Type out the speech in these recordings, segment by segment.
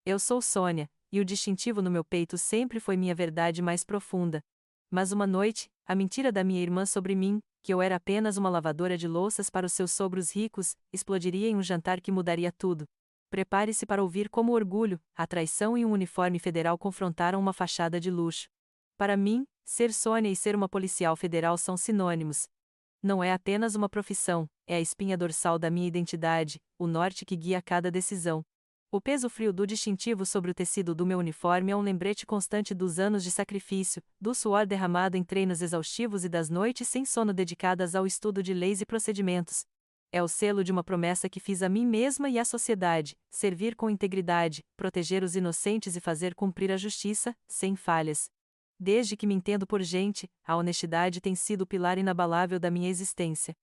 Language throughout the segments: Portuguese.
Eu sou Sônia, e o distintivo no meu peito sempre foi minha verdade mais profunda. Mas uma noite, a mentira da minha irmã sobre mim, que eu era apenas uma lavadora de louças para os seus sogros ricos, explodiria em um jantar que mudaria tudo. Prepare-se para ouvir como o orgulho, a traição e um uniforme federal confrontaram uma fachada de luxo. Para mim, ser Sônia e ser uma policial federal são sinônimos. Não é apenas uma profissão, é a espinha dorsal da minha identidade, o norte que guia cada decisão. O peso frio do distintivo sobre o tecido do meu uniforme é um lembrete constante dos anos de sacrifício, do suor derramado em treinos exaustivos e das noites sem sono dedicadas ao estudo de leis e procedimentos. É o selo de uma promessa que fiz a mim mesma e à sociedade: servir com integridade, proteger os inocentes e fazer cumprir a justiça, sem falhas. Desde que me entendo por gente, a honestidade tem sido o pilar inabalável da minha existência.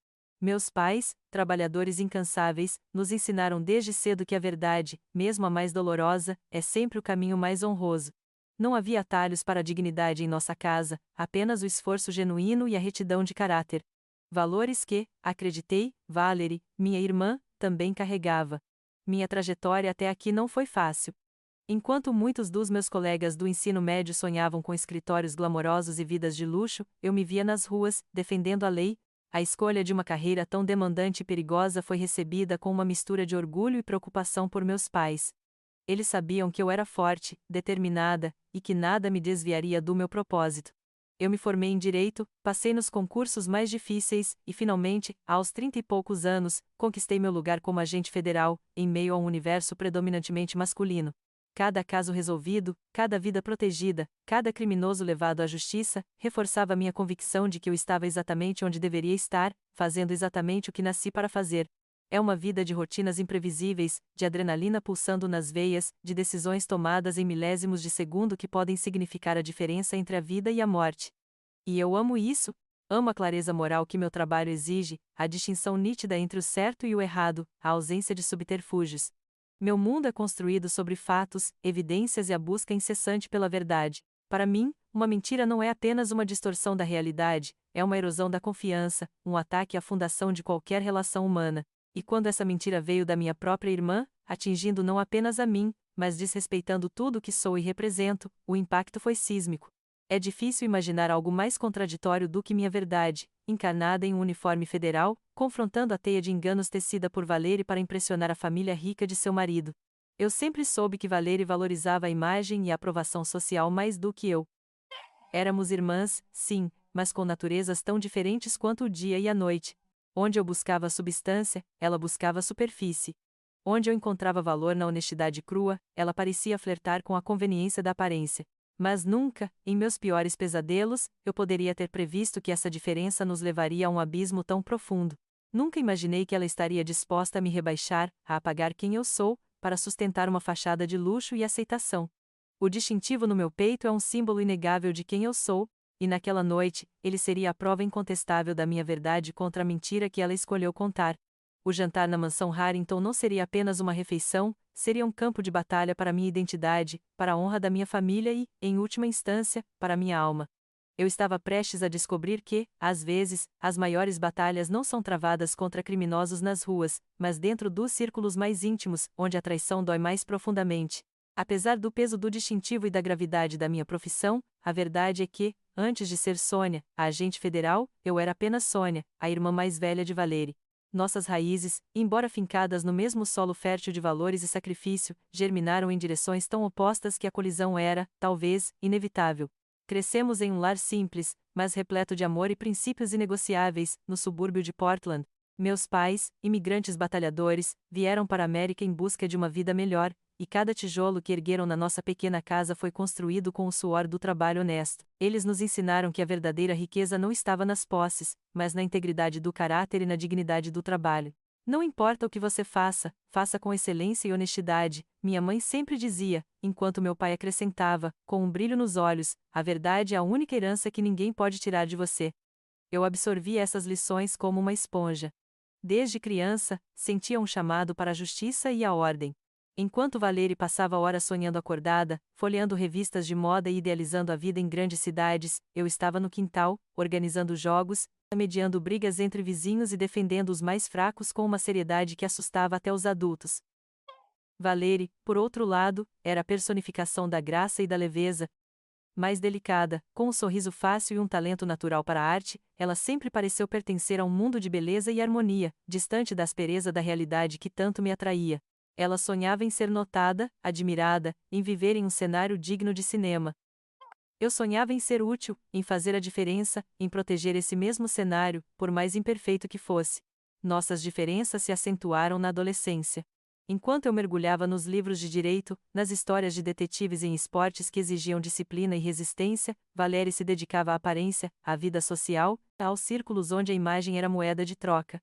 Meus pais, trabalhadores incansáveis, nos ensinaram desde cedo que a verdade, mesmo a mais dolorosa, é sempre o caminho mais honroso. Não havia atalhos para a dignidade em nossa casa, apenas o esforço genuíno e a retidão de caráter. Valores que, acreditei, Valerie, minha irmã, também carregava. Minha trajetória até aqui não foi fácil. Enquanto muitos dos meus colegas do ensino médio sonhavam com escritórios glamourosos e vidas de luxo, eu me via nas ruas, defendendo a lei. A escolha de uma carreira tão demandante e perigosa foi recebida com uma mistura de orgulho e preocupação por meus pais. Eles sabiam que eu era forte, determinada, e que nada me desviaria do meu propósito. Eu me formei em Direito, passei nos concursos mais difíceis, e finalmente, aos 30 e poucos anos, conquistei meu lugar como agente federal, em meio a um universo predominantemente masculino. Cada caso resolvido, cada vida protegida, cada criminoso levado à justiça, reforçava minha convicção de que eu estava exatamente onde deveria estar, fazendo exatamente o que nasci para fazer. É uma vida de rotinas imprevisíveis, de adrenalina pulsando nas veias, de decisões tomadas em milésimos de segundo que podem significar a diferença entre a vida e a morte. E eu amo isso. Amo a clareza moral que meu trabalho exige, a distinção nítida entre o certo e o errado, a ausência de subterfúgios. Meu mundo é construído sobre fatos, evidências e a busca incessante pela verdade. Para mim, uma mentira não é apenas uma distorção da realidade, é uma erosão da confiança, um ataque à fundação de qualquer relação humana. E quando essa mentira veio da minha própria irmã, atingindo não apenas a mim, mas desrespeitando tudo o que sou e represento, o impacto foi sísmico. É difícil imaginar algo mais contraditório do que minha verdade, encarnada em um uniforme federal, confrontando a teia de enganos tecida por Valerie para impressionar a família rica de seu marido. Eu sempre soube que Valerie valorizava a imagem e a aprovação social mais do que eu. Éramos irmãs, sim, mas com naturezas tão diferentes quanto o dia e a noite. Onde eu buscava a substância, ela buscava a superfície. Onde eu encontrava valor na honestidade crua, ela parecia flertar com a conveniência da aparência. Mas nunca, em meus piores pesadelos, eu poderia ter previsto que essa diferença nos levaria a um abismo tão profundo. Nunca imaginei que ela estaria disposta a me rebaixar, a apagar quem eu sou, para sustentar uma fachada de luxo e aceitação. O distintivo no meu peito é um símbolo inegável de quem eu sou, e naquela noite, ele seria a prova incontestável da minha verdade contra a mentira que ela escolheu contar. O jantar na mansão Harrington não seria apenas uma refeição, seria um campo de batalha para minha identidade, para a honra da minha família e, em última instância, para minha alma. Eu estava prestes a descobrir que, às vezes, as maiores batalhas não são travadas contra criminosos nas ruas, mas dentro dos círculos mais íntimos, onde a traição dói mais profundamente. Apesar do peso do distintivo e da gravidade da minha profissão, a verdade é que, antes de ser Sônia, a agente federal, eu era apenas Sônia, a irmã mais velha de Valerie. Nossas raízes, embora fincadas no mesmo solo fértil de valores e sacrifício, germinaram em direções tão opostas que a colisão era, talvez, inevitável. Crescemos em um lar simples, mas repleto de amor e princípios inegociáveis, no subúrbio de Portland. Meus pais, imigrantes batalhadores, vieram para a América em busca de uma vida melhor, e cada tijolo que ergueram na nossa pequena casa foi construído com o suor do trabalho honesto. Eles nos ensinaram que a verdadeira riqueza não estava nas posses, mas na integridade do caráter e na dignidade do trabalho. Não importa o que você faça, faça com excelência e honestidade, minha mãe sempre dizia, enquanto meu pai acrescentava, com um brilho nos olhos: a verdade é a única herança que ninguém pode tirar de você. Eu absorvi essas lições como uma esponja. Desde criança, sentia um chamado para a justiça e a ordem. Enquanto Valerie passava horas sonhando acordada, folheando revistas de moda e idealizando a vida em grandes cidades, eu estava no quintal, organizando jogos, mediando brigas entre vizinhos e defendendo os mais fracos com uma seriedade que assustava até os adultos. Valery, por outro lado, era a personificação da graça e da leveza. Mais delicada, com um sorriso fácil e um talento natural para a arte, ela sempre pareceu pertencer a um mundo de beleza e harmonia, distante da aspereza da realidade que tanto me atraía. Ela sonhava em ser notada, admirada, em viver em um cenário digno de cinema. Eu sonhava em ser útil, em fazer a diferença, em proteger esse mesmo cenário, por mais imperfeito que fosse. Nossas diferenças se acentuaram na adolescência. Enquanto eu mergulhava nos livros de direito, nas histórias de detetives em esportes que exigiam disciplina e resistência, Valery se dedicava à aparência, à vida social, aos círculos onde a imagem era moeda de troca.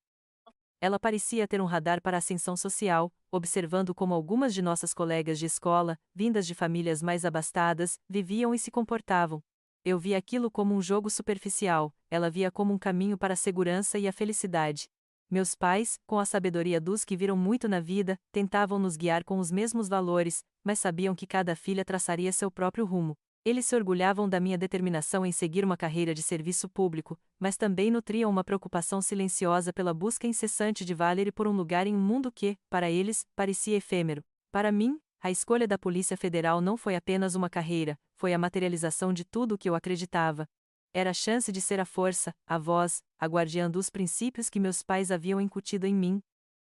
Ela parecia ter um radar para a ascensão social, observando como algumas de nossas colegas de escola, vindas de famílias mais abastadas, viviam e se comportavam. Eu via aquilo como um jogo superficial, ela via como um caminho para a segurança e a felicidade. Meus pais, com a sabedoria dos que viram muito na vida, tentavam nos guiar com os mesmos valores, mas sabiam que cada filha traçaria seu próprio rumo. Eles se orgulhavam da minha determinação em seguir uma carreira de serviço público, mas também nutriam uma preocupação silenciosa pela busca incessante de Valery por um lugar em um mundo que, para eles, parecia efêmero. Para mim, a escolha da Polícia Federal não foi apenas uma carreira, foi a materialização de tudo o que eu acreditava. Era a chance de ser a força, a voz, a guardiã dos princípios que meus pais haviam incutido em mim.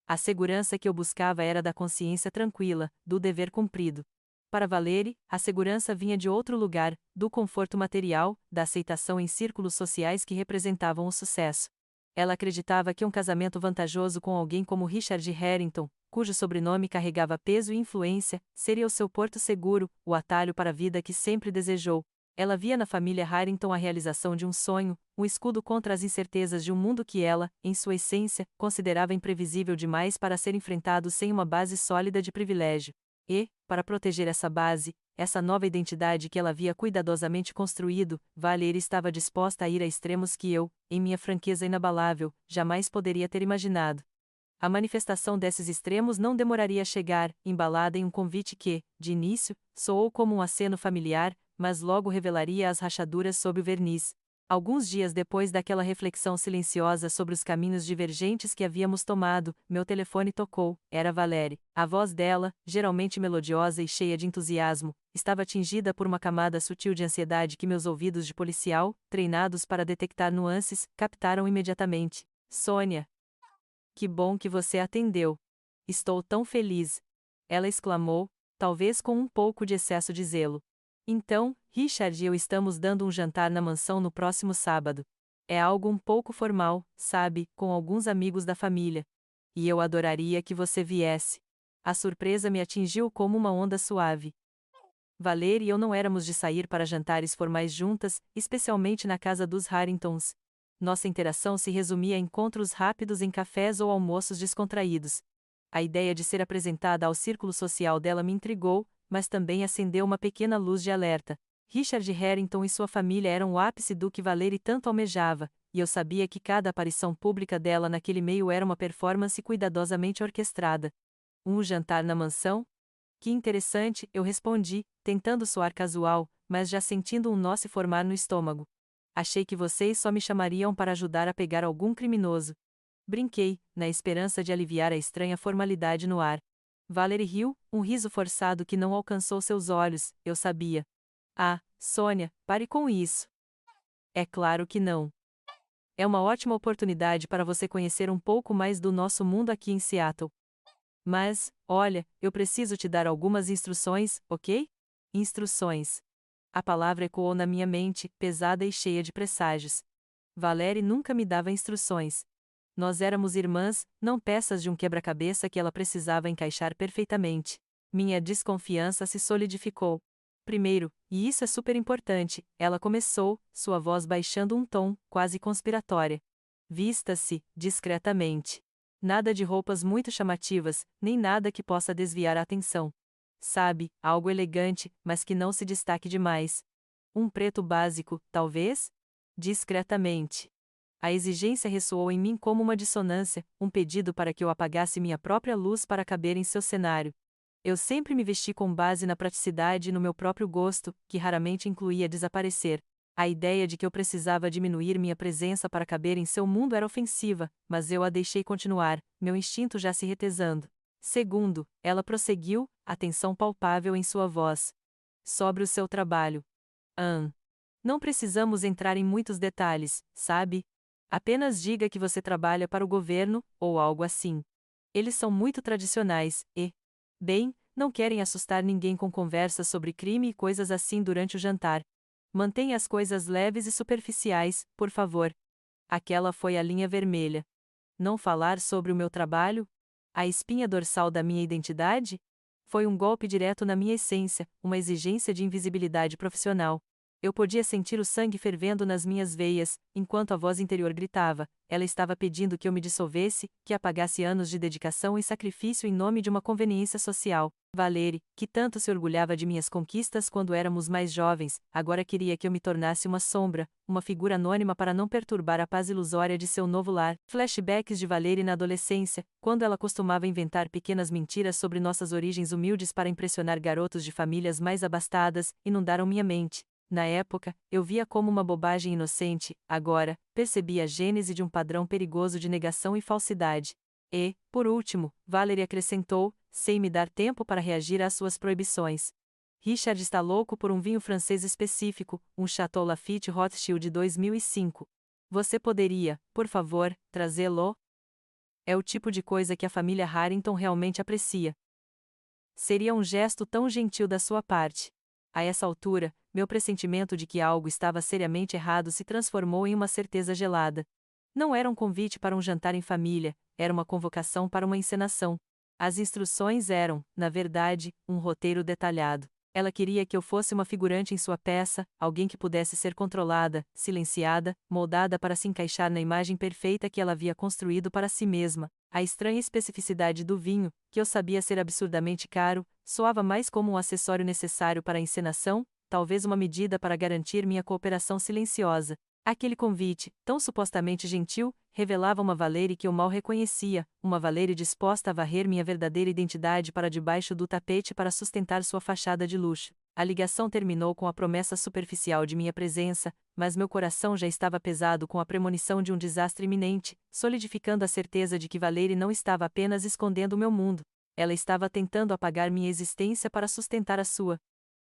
A segurança que eu buscava era da consciência tranquila, do dever cumprido. Para Valery, a segurança vinha de outro lugar, do conforto material, da aceitação em círculos sociais que representavam o sucesso. Ela acreditava que um casamento vantajoso com alguém como Richard Harrington, cujo sobrenome carregava peso e influência, seria o seu porto seguro, o atalho para a vida que sempre desejou. Ela via na família Harrington a realização de um sonho, um escudo contra as incertezas de um mundo que ela, em sua essência, considerava imprevisível demais para ser enfrentado sem uma base sólida de privilégio. E, para proteger essa base, essa nova identidade que ela havia cuidadosamente construído, Valery estava disposta a ir a extremos que eu, em minha franqueza inabalável, jamais poderia ter imaginado. A manifestação desses extremos não demoraria a chegar, embalada em um convite que, de início, soou como um aceno familiar, mas logo revelaria as rachaduras sob o verniz. Alguns dias depois daquela reflexão silenciosa sobre os caminhos divergentes que havíamos tomado, meu telefone tocou. Era Valery. A voz dela, geralmente melodiosa e cheia de entusiasmo, estava tingida por uma camada sutil de ansiedade que meus ouvidos de policial, treinados para detectar nuances, captaram imediatamente. Sônia. Que bom que você atendeu. Estou tão feliz. Ela exclamou, talvez com um pouco de excesso de zelo. Então, Richard e eu estamos dando um jantar na mansão no próximo sábado. É algo um pouco formal, sabe, com alguns amigos da família. E eu adoraria que você viesse. A surpresa me atingiu como uma onda suave. Valery e eu não éramos de sair para jantares formais juntas, especialmente na casa dos Harringtons. Nossa interação se resumia a encontros rápidos em cafés ou almoços descontraídos. A ideia de ser apresentada ao círculo social dela me intrigou, mas também acendeu uma pequena luz de alerta. Richard Harrington e sua família eram o ápice do que Valery tanto almejava, e eu sabia que cada aparição pública dela naquele meio era uma performance cuidadosamente orquestrada. Um jantar na mansão? Que interessante, eu respondi, tentando soar casual, mas já sentindo um nó se formar no estômago. Achei que vocês só me chamariam para ajudar a pegar algum criminoso. Brinquei, na esperança de aliviar a estranha formalidade no ar. Valery riu, um riso forçado que não alcançou seus olhos, eu sabia. Ah, Sônia, pare com isso. É claro que não. É uma ótima oportunidade para você conhecer um pouco mais do nosso mundo aqui em Seattle. Mas, olha, eu preciso te dar algumas instruções, ok? Instruções. A palavra ecoou na minha mente, pesada e cheia de presságios. Valery nunca me dava instruções. Nós éramos irmãs, não peças de um quebra-cabeça que ela precisava encaixar perfeitamente. Minha desconfiança se solidificou. Primeiro, e isso é super importante, ela começou, sua voz baixando um tom, quase conspiratória. Vista-se, discretamente. Nada de roupas muito chamativas, nem nada que possa desviar a atenção. Sabe, algo elegante, mas que não se destaque demais. Um preto básico, talvez? Discretamente. A exigência ressoou em mim como uma dissonância, um pedido para que eu apagasse minha própria luz para caber em seu cenário. Eu sempre me vesti com base na praticidade e no meu próprio gosto, que raramente incluía desaparecer. A ideia de que eu precisava diminuir minha presença para caber em seu mundo era ofensiva, mas eu a deixei continuar, meu instinto já se retesando. Segundo, ela prosseguiu, atenção palpável em sua voz. Sobre o seu trabalho. Não precisamos entrar em muitos detalhes, sabe? Apenas diga que você trabalha para o governo, ou algo assim. Eles são muito tradicionais, e, bem, não querem assustar ninguém com conversas sobre crime e coisas assim durante o jantar. Mantenha as coisas leves e superficiais, por favor. Aquela foi a linha vermelha. Não falar sobre o meu trabalho? A espinha dorsal da minha identidade? Foi um golpe direto na minha essência, uma exigência de invisibilidade profissional. Eu podia sentir o sangue fervendo nas minhas veias, enquanto a voz interior gritava. Ela estava pedindo que eu me dissolvesse, que apagasse anos de dedicação e sacrifício em nome de uma conveniência social. Valerie, que tanto se orgulhava de minhas conquistas quando éramos mais jovens, agora queria que eu me tornasse uma sombra, uma figura anônima para não perturbar a paz ilusória de seu novo lar. Flashbacks de Valerie na adolescência, quando ela costumava inventar pequenas mentiras sobre nossas origens humildes para impressionar garotos de famílias mais abastadas, inundaram minha mente. Na época, eu via como uma bobagem inocente, agora, percebi a gênese de um padrão perigoso de negação e falsidade. E, por último, Valerie acrescentou, sem me dar tempo para reagir às suas proibições. Richard está louco por um vinho francês específico, um Chateau Lafite Rothschild 2005. Você poderia, por favor, trazê-lo? É o tipo de coisa que a família Harrington realmente aprecia. Seria um gesto tão gentil da sua parte. A essa altura, meu pressentimento de que algo estava seriamente errado se transformou em uma certeza gelada. Não era um convite para um jantar em família, era uma convocação para uma encenação. As instruções eram, na verdade, um roteiro detalhado. Ela queria que eu fosse uma figurante em sua peça, alguém que pudesse ser controlada, silenciada, moldada para se encaixar na imagem perfeita que ela havia construído para si mesma. A estranha especificidade do vinho, que eu sabia ser absurdamente caro, soava mais como um acessório necessário para a encenação, talvez uma medida para garantir minha cooperação silenciosa. Aquele convite, tão supostamente gentil, revelava uma Valerie que eu mal reconhecia, uma Valerie disposta a varrer minha verdadeira identidade para debaixo do tapete para sustentar sua fachada de luxo. A ligação terminou com a promessa superficial de minha presença, mas meu coração já estava pesado com a premonição de um desastre iminente, solidificando a certeza de que Valerie não estava apenas escondendo o meu mundo. Ela estava tentando apagar minha existência para sustentar a sua.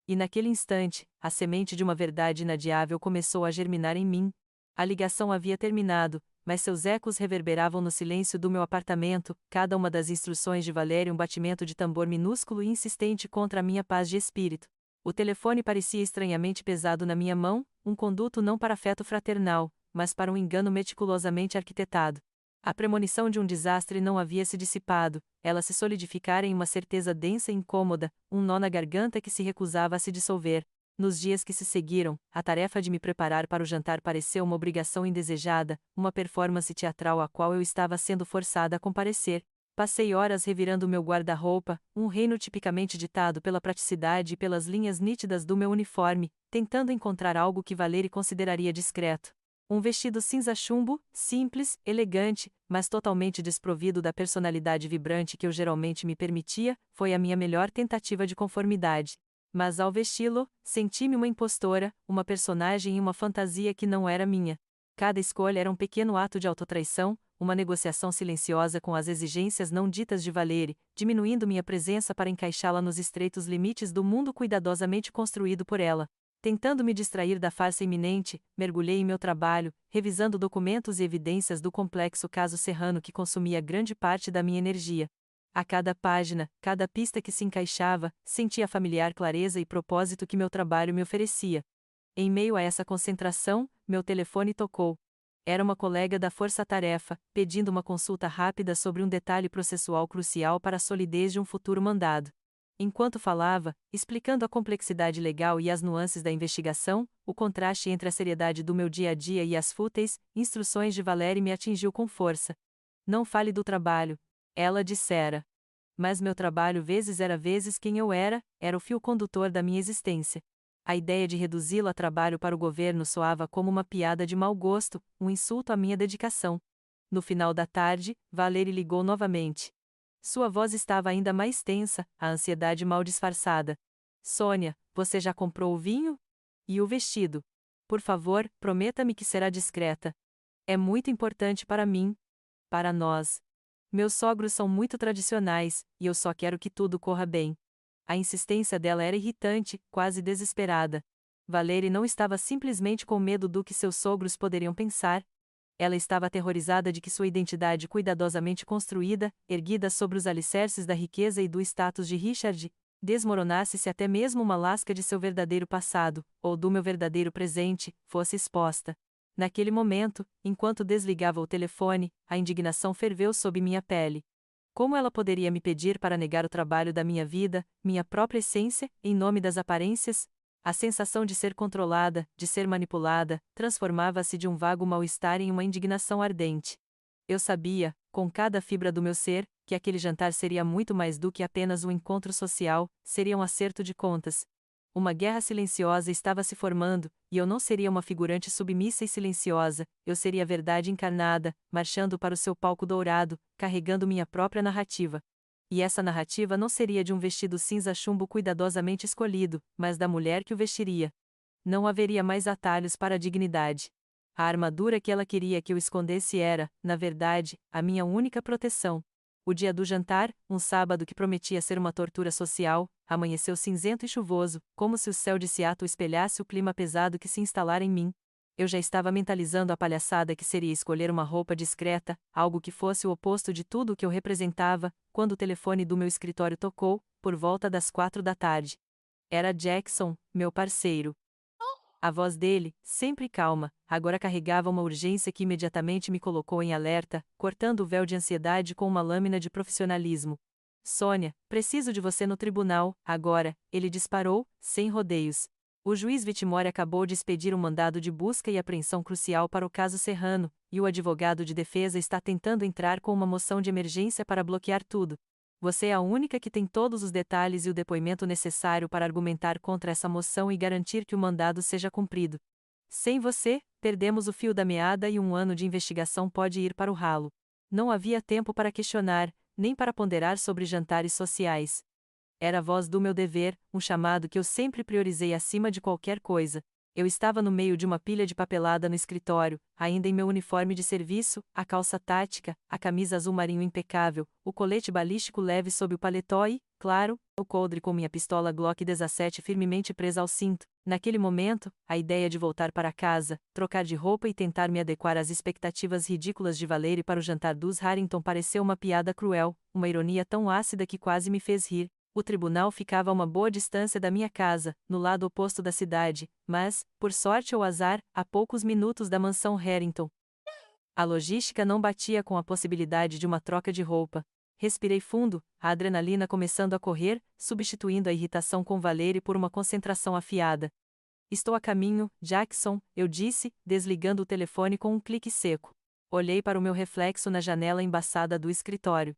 E naquele instante, a semente de uma verdade inadiável começou a germinar em mim. A ligação havia terminado, mas seus ecos reverberavam no silêncio do meu apartamento, cada uma das instruções de Valerie um batimento de tambor minúsculo e insistente contra a minha paz de espírito. O telefone parecia estranhamente pesado na minha mão, um conduto não para afeto fraternal, mas para um engano meticulosamente arquitetado. A premonição de um desastre não havia se dissipado, ela se solidificara em uma certeza densa e incômoda, um nó na garganta que se recusava a se dissolver. Nos dias que se seguiram, a tarefa de me preparar para o jantar pareceu uma obrigação indesejada, uma performance teatral à qual eu estava sendo forçada a comparecer. Passei horas revirando meu guarda-roupa, um reino tipicamente ditado pela praticidade e pelas linhas nítidas do meu uniforme, tentando encontrar algo que Valerie consideraria discreto. Um vestido cinza chumbo, simples, elegante, mas totalmente desprovido da personalidade vibrante que eu geralmente me permitia, foi a minha melhor tentativa de conformidade. Mas ao vesti-lo, senti-me uma impostora, uma personagem em uma fantasia que não era minha. Cada escolha era um pequeno ato de autotraição, uma negociação silenciosa com as exigências não ditas de Valerie, diminuindo minha presença para encaixá-la nos estreitos limites do mundo cuidadosamente construído por ela. Tentando me distrair da farsa iminente, mergulhei em meu trabalho, revisando documentos e evidências do complexo caso Serrano que consumia grande parte da minha energia. A cada página, cada pista que se encaixava, sentia a familiar clareza e propósito que meu trabalho me oferecia. Em meio a essa concentração, meu telefone tocou. Era uma colega da força-tarefa, pedindo uma consulta rápida sobre um detalhe processual crucial para a solidez de um futuro mandado. Enquanto falava, explicando a complexidade legal e as nuances da investigação, o contraste entre a seriedade do meu dia a dia e as fúteis instruções de Valerie me atingiu com força. Não fale do trabalho, ela dissera. Mas meu trabalho vezes quem eu era o fio condutor da minha existência. A ideia de reduzi-lo a trabalho para o governo soava como uma piada de mau gosto, um insulto à minha dedicação. No final da tarde, Valerie ligou novamente. Sua voz estava ainda mais tensa, a ansiedade mal disfarçada. Sônia, você já comprou o vinho? E o vestido? Por favor, prometa-me que será discreta. É muito importante para mim. Para nós. Meus sogros são muito tradicionais, e eu só quero que tudo corra bem. A insistência dela era irritante, quase desesperada. Valerie não estava simplesmente com medo do que seus sogros poderiam pensar. Ela estava aterrorizada de que sua identidade cuidadosamente construída, erguida sobre os alicerces da riqueza e do status de Richard, desmoronasse se até mesmo uma lasca de seu verdadeiro passado, ou do meu verdadeiro presente, fosse exposta. Naquele momento, enquanto desligava o telefone, a indignação ferveu sob minha pele. Como ela poderia me pedir para negar o trabalho da minha vida, minha própria essência, em nome das aparências? A sensação de ser controlada, de ser manipulada, transformava-se de um vago mal-estar em uma indignação ardente. Eu sabia, com cada fibra do meu ser, que aquele jantar seria muito mais do que apenas um encontro social, seria um acerto de contas. Uma guerra silenciosa estava se formando, e eu não seria uma figurante submissa e silenciosa, eu seria a verdade encarnada, marchando para o seu palco dourado, carregando minha própria narrativa. E essa narrativa não seria de um vestido cinza-chumbo cuidadosamente escolhido, mas da mulher que o vestiria. Não haveria mais atalhos para a dignidade. A armadura que ela queria que eu escondesse era, na verdade, a minha única proteção. O dia do jantar, um sábado que prometia ser uma tortura social, amanheceu cinzento e chuvoso, como se o céu de Seattle espelhasse o clima pesado que se instalara em mim. Eu já estava mentalizando a palhaçada que seria escolher uma roupa discreta, algo que fosse o oposto de tudo o que eu representava, quando o telefone do meu escritório tocou, por volta das 4 da tarde. Era Jackson, meu parceiro. A voz dele, sempre calma, agora carregava uma urgência que imediatamente me colocou em alerta, cortando o véu de ansiedade com uma lâmina de profissionalismo. Sônia, preciso de você no tribunal, agora, ele disparou, sem rodeios. O juiz Whitmore acabou de expedir um mandado de busca e apreensão crucial para o caso Serrano, e o advogado de defesa está tentando entrar com uma moção de emergência para bloquear tudo. Você é a única que tem todos os detalhes e o depoimento necessário para argumentar contra essa moção e garantir que o mandado seja cumprido. Sem você, perdemos o fio da meada e um ano de investigação pode ir para o ralo. Não havia tempo para questionar, nem para ponderar sobre jantares sociais. Era a voz do meu dever, um chamado que eu sempre priorizei acima de qualquer coisa. Eu estava no meio de uma pilha de papelada no escritório, ainda em meu uniforme de serviço, a calça tática, a camisa azul marinho impecável, o colete balístico leve sob o paletó e, claro, o coldre com minha pistola Glock 17 firmemente presa ao cinto. Naquele momento, a ideia de voltar para casa, trocar de roupa e tentar me adequar às expectativas ridículas de Valerie para o jantar dos Harrington pareceu uma piada cruel, uma ironia tão ácida que quase me fez rir. O tribunal ficava a uma boa distância da minha casa, no lado oposto da cidade, mas, por sorte ou azar, a poucos minutos da mansão Harrington. A logística não batia com a possibilidade de uma troca de roupa. Respirei fundo, a adrenalina começando a correr, substituindo a irritação com Valerie por uma concentração afiada. Estou a caminho, Jackson, eu disse, desligando o telefone com um clique seco. Olhei para o meu reflexo na janela embaçada do escritório.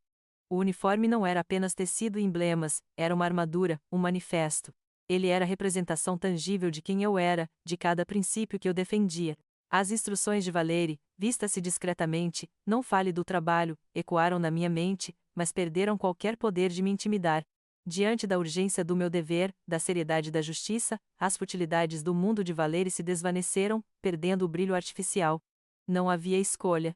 O uniforme não era apenas tecido e emblemas, era uma armadura, um manifesto. Ele era a representação tangível de quem eu era, de cada princípio que eu defendia. As instruções de Valerie, vista-se discretamente, não fale do trabalho, ecoaram na minha mente, mas perderam qualquer poder de me intimidar. Diante da urgência do meu dever, da seriedade da justiça, as futilidades do mundo de Valerie se desvaneceram, perdendo o brilho artificial. Não havia escolha.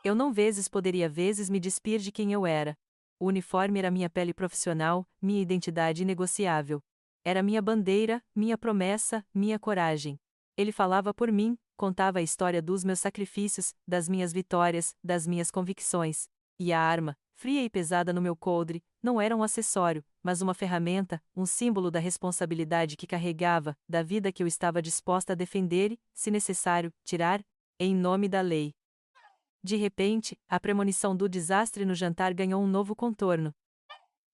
Eu não poderia me despir de quem eu era. O uniforme era minha pele profissional, minha identidade inegociável. Era minha bandeira, minha promessa, minha coragem. Ele falava por mim, contava a história dos meus sacrifícios, das minhas vitórias, das minhas convicções. E a arma, fria e pesada no meu coldre, não era um acessório, mas uma ferramenta, um símbolo da responsabilidade que carregava, da vida que eu estava disposta a defender e, se necessário, tirar, em nome da lei. De repente, a premonição do desastre no jantar ganhou um novo contorno.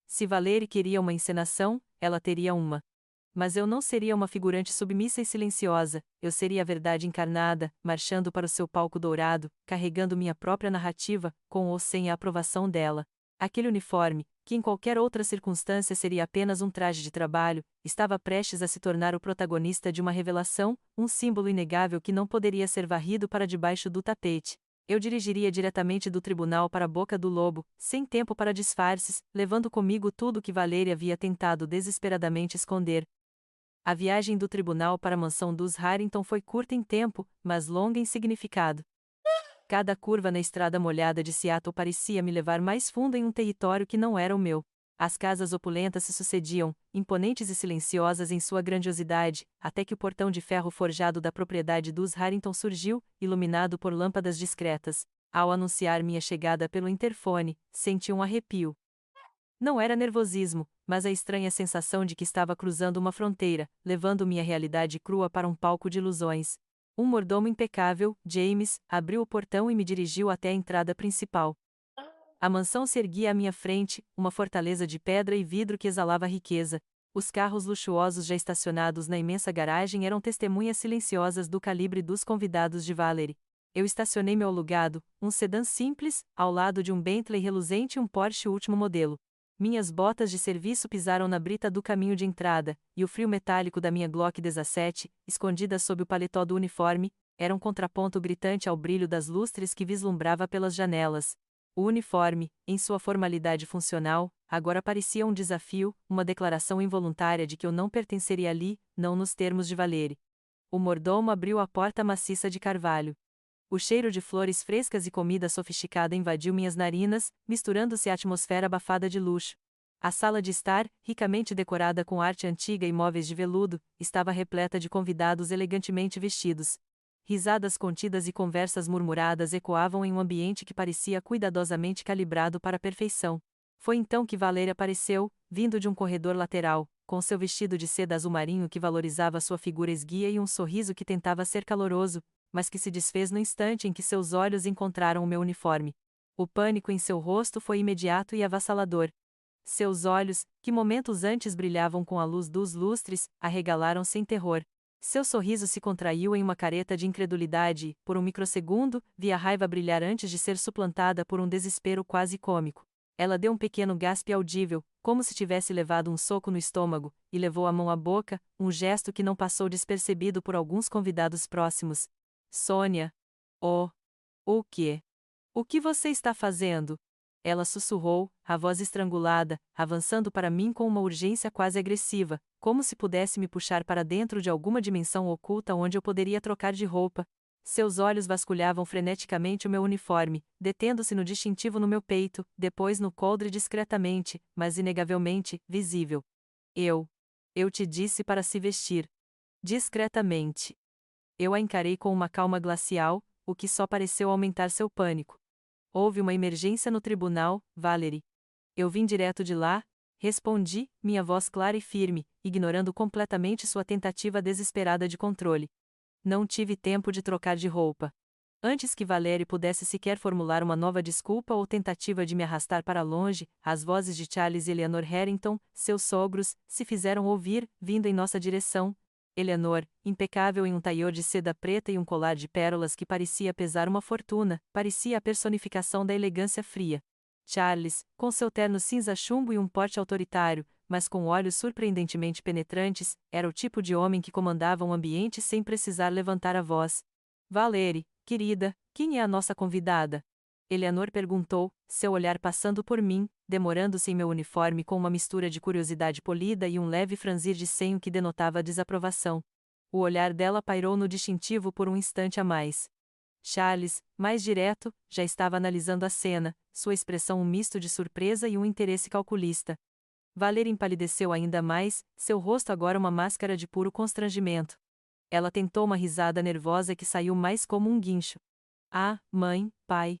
Se Valerie queria uma encenação, ela teria uma. Mas eu não seria uma figurante submissa e silenciosa, eu seria a verdade encarnada, marchando para o seu palco dourado, carregando minha própria narrativa, com ou sem a aprovação dela. Aquele uniforme, que em qualquer outra circunstância seria apenas um traje de trabalho, estava prestes a se tornar o protagonista de uma revelação, um símbolo inegável que não poderia ser varrido para debaixo do tapete. Eu dirigiria diretamente do tribunal para a boca do lobo, sem tempo para disfarces, levando comigo tudo o que Valerie havia tentado desesperadamente esconder. A viagem do tribunal para a mansão dos Harrington foi curta em tempo, mas longa em significado. Cada curva na estrada molhada de Seattle parecia me levar mais fundo em um território que não era o meu. As casas opulentas se sucediam, imponentes e silenciosas em sua grandiosidade, até que o portão de ferro forjado da propriedade dos Harrington surgiu, iluminado por lâmpadas discretas. Ao anunciar minha chegada pelo interfone, senti um arrepio. Não era nervosismo, mas a estranha sensação de que estava cruzando uma fronteira, levando minha realidade crua para um palco de ilusões. Um mordomo impecável, James, abriu o portão e me dirigiu até a entrada principal. A mansão se erguia à minha frente, uma fortaleza de pedra e vidro que exalava riqueza. Os carros luxuosos já estacionados na imensa garagem eram testemunhas silenciosas do calibre dos convidados de Valerie. Eu estacionei meu alugado, um sedã simples, ao lado de um Bentley reluzente e um Porsche último modelo. Minhas botas de serviço pisaram na brita do caminho de entrada, e o frio metálico da minha Glock 17, escondida sob o paletó do uniforme, era um contraponto gritante ao brilho das lustres que vislumbrava pelas janelas. O uniforme, em sua formalidade funcional, agora parecia um desafio, uma declaração involuntária de que eu não pertenceria ali, não nos termos de Valerie. O mordomo abriu a porta maciça de carvalho. O cheiro de flores frescas e comida sofisticada invadiu minhas narinas, misturando-se à atmosfera abafada de luxo. A sala de estar, ricamente decorada com arte antiga e móveis de veludo, estava repleta de convidados elegantemente vestidos. Risadas contidas e conversas murmuradas ecoavam em um ambiente que parecia cuidadosamente calibrado para a perfeição. Foi então que Valerie apareceu, vindo de um corredor lateral, com seu vestido de seda azul marinho que valorizava sua figura esguia e um sorriso que tentava ser caloroso, mas que se desfez no instante em que seus olhos encontraram o meu uniforme. O pânico em seu rosto foi imediato e avassalador. Seus olhos, que momentos antes brilhavam com a luz dos lustres, arregalaram-se em terror. Seu sorriso se contraiu em uma careta de incredulidade e, por um microsegundo, vi a raiva brilhar antes de ser suplantada por um desespero quase cômico. Ela deu um pequeno gaspe audível, como se tivesse levado um soco no estômago, e levou a mão à boca, um gesto que não passou despercebido por alguns convidados próximos. Sônia. Oh. O quê? O que você está fazendo? Ela sussurrou, a voz estrangulada, avançando para mim com uma urgência quase agressiva, como se pudesse me puxar para dentro de alguma dimensão oculta onde eu poderia trocar de roupa. Seus olhos vasculhavam freneticamente o meu uniforme, detendo-se no distintivo no meu peito, depois no coldre discretamente, mas inegavelmente, visível. Eu te disse para se vestir. Discretamente. Eu a encarei com uma calma glacial, o que só pareceu aumentar seu pânico. Houve uma emergência no tribunal, Valerie. Eu vim direto de lá, respondi, minha voz clara e firme, ignorando completamente sua tentativa desesperada de controle. Não tive tempo de trocar de roupa. Antes que Valerie pudesse sequer formular uma nova desculpa ou tentativa de me arrastar para longe, as vozes de Charles e Eleanor Harrington, seus sogros, se fizeram ouvir, vindo em nossa direção. Eleanor, impecável em um taior de seda preta e um colar de pérolas que parecia pesar uma fortuna, parecia a personificação da elegância fria. Charles, com seu terno cinza chumbo e um porte autoritário, mas com olhos surpreendentemente penetrantes, era o tipo de homem que comandava um ambiente sem precisar levantar a voz. Valerie, querida, quem é a nossa convidada? Eleanor perguntou, seu olhar passando por mim, demorando-se em meu uniforme com uma mistura de curiosidade polida e um leve franzir de senho que denotava desaprovação. O olhar dela pairou no distintivo por um instante a mais. Charles, mais direto, já estava analisando a cena, sua expressão um misto de surpresa e um interesse calculista. Valerie empalideceu ainda mais, seu rosto agora uma máscara de puro constrangimento. Ela tentou uma risada nervosa que saiu mais como um guincho. Ah, mãe, pai.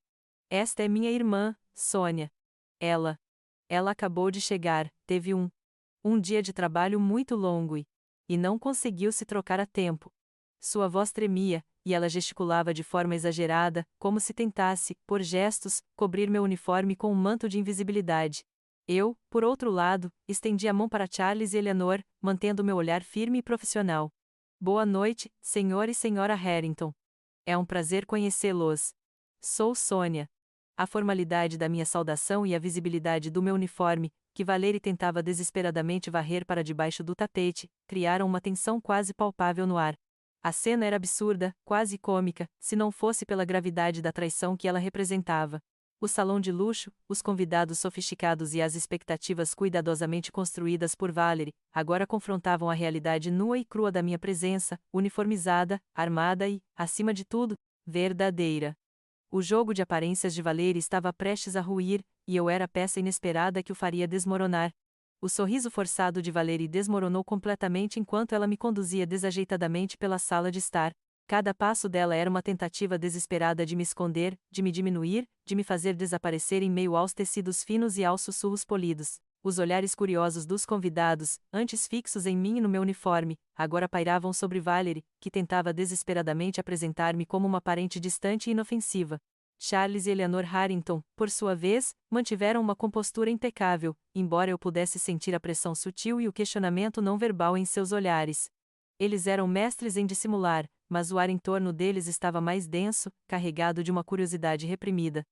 Esta é minha irmã, Sônia. Ela acabou de chegar, teve um dia de trabalho muito longo e não conseguiu se trocar a tempo. Sua voz tremia, e ela gesticulava de forma exagerada, como se tentasse, por gestos, cobrir meu uniforme com um manto de invisibilidade. Eu, por outro lado, estendi a mão para Charles e Eleanor, mantendo meu olhar firme e profissional. Boa noite, senhor e senhora Harrington. É um prazer conhecê-los. Sou Sônia. A formalidade da minha saudação e a visibilidade do meu uniforme, que Valerie tentava desesperadamente varrer para debaixo do tapete, criaram uma tensão quase palpável no ar. A cena era absurda, quase cômica, se não fosse pela gravidade da traição que ela representava. O salão de luxo, os convidados sofisticados e as expectativas cuidadosamente construídas por Valerie, agora confrontavam a realidade nua e crua da minha presença, uniformizada, armada e, acima de tudo, verdadeira. O jogo de aparências de Valerie estava prestes a ruir, e eu era a peça inesperada que o faria desmoronar. O sorriso forçado de Valerie desmoronou completamente enquanto ela me conduzia desajeitadamente pela sala de estar. Cada passo dela era uma tentativa desesperada de me esconder, de me diminuir, de me fazer desaparecer em meio aos tecidos finos e aos sussurros polidos. Os olhares curiosos dos convidados, antes fixos em mim e no meu uniforme, agora pairavam sobre Valerie, que tentava desesperadamente apresentar-me como uma parente distante e inofensiva. Charles e Eleanor Harrington, por sua vez, mantiveram uma compostura impecável, embora eu pudesse sentir a pressão sutil e o questionamento não verbal em seus olhares. Eles eram mestres em dissimular, mas o ar em torno deles estava mais denso, carregado de uma curiosidade reprimida.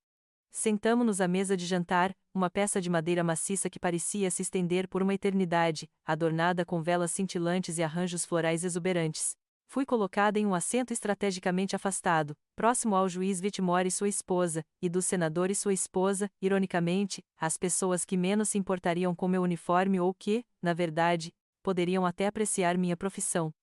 Sentamo-nos à mesa de jantar, uma peça de madeira maciça que parecia se estender por uma eternidade, adornada com velas cintilantes e arranjos florais exuberantes. Fui colocada em um assento estrategicamente afastado, próximo ao juiz Whitmore e sua esposa, e do senador e sua esposa, ironicamente, as pessoas que menos se importariam com meu uniforme ou que, na verdade, poderiam até apreciar minha profissão.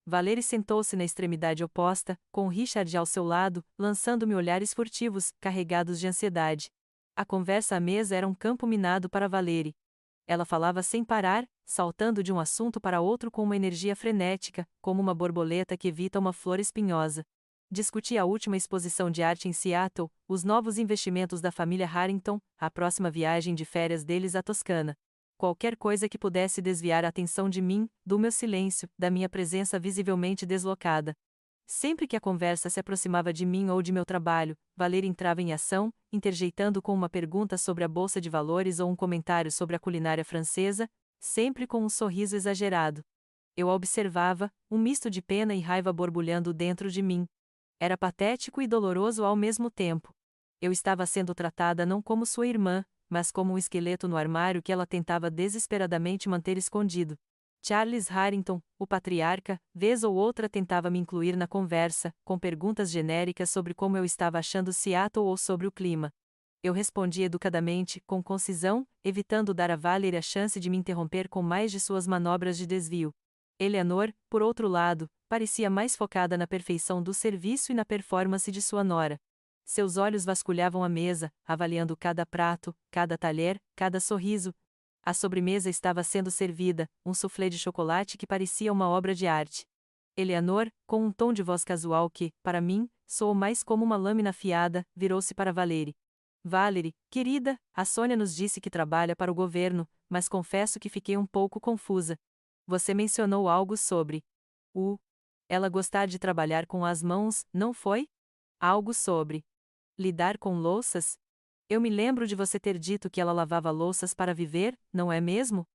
Valerie sentou-se na extremidade oposta, com Richard ao seu lado, lançando-me olhares furtivos, carregados de ansiedade. A conversa à mesa era um campo minado para Valerie. Ela falava sem parar, saltando de um assunto para outro com uma energia frenética, como uma borboleta que evita uma flor espinhosa. Discutia a última exposição de arte em Seattle, os novos investimentos da família Harrington, a próxima viagem de férias deles à Toscana. Qualquer coisa que pudesse desviar a atenção de mim, do meu silêncio, da minha presença visivelmente deslocada. Sempre que a conversa se aproximava de mim ou de meu trabalho, Valerie entrava em ação, interjeitando com uma pergunta sobre a bolsa de valores ou um comentário sobre a culinária francesa, sempre com um sorriso exagerado. Eu a observava, um misto de pena e raiva borbulhando dentro de mim. Era patético e doloroso ao mesmo tempo. Eu estava sendo tratada não como sua irmã, mas como um esqueleto no armário que ela tentava desesperadamente manter escondido. Charles Harrington, o patriarca, vez ou outra tentava me incluir na conversa, com perguntas genéricas sobre como eu estava achando Seattle ou sobre o clima. Eu respondia educadamente, com concisão, evitando dar a Valerie a chance de me interromper com mais de suas manobras de desvio. Eleanor, por outro lado, parecia mais focada na perfeição do serviço e na performance de sua nora. Seus olhos vasculhavam a mesa, avaliando cada prato, cada talher, cada sorriso. A sobremesa estava sendo servida, um soufflé de chocolate que parecia uma obra de arte. Eleanor, com um tom de voz casual que, para mim, soou mais como uma lâmina afiada, virou-se para Valerie. Valerie, querida, a Sônia nos disse que trabalha para o governo, mas confesso que fiquei um pouco confusa. Você mencionou algo sobre ela gostar de trabalhar com as mãos, não foi? Algo sobre lidar com louças? Eu me lembro de você ter dito que ela lavava louças para viver, não é mesmo?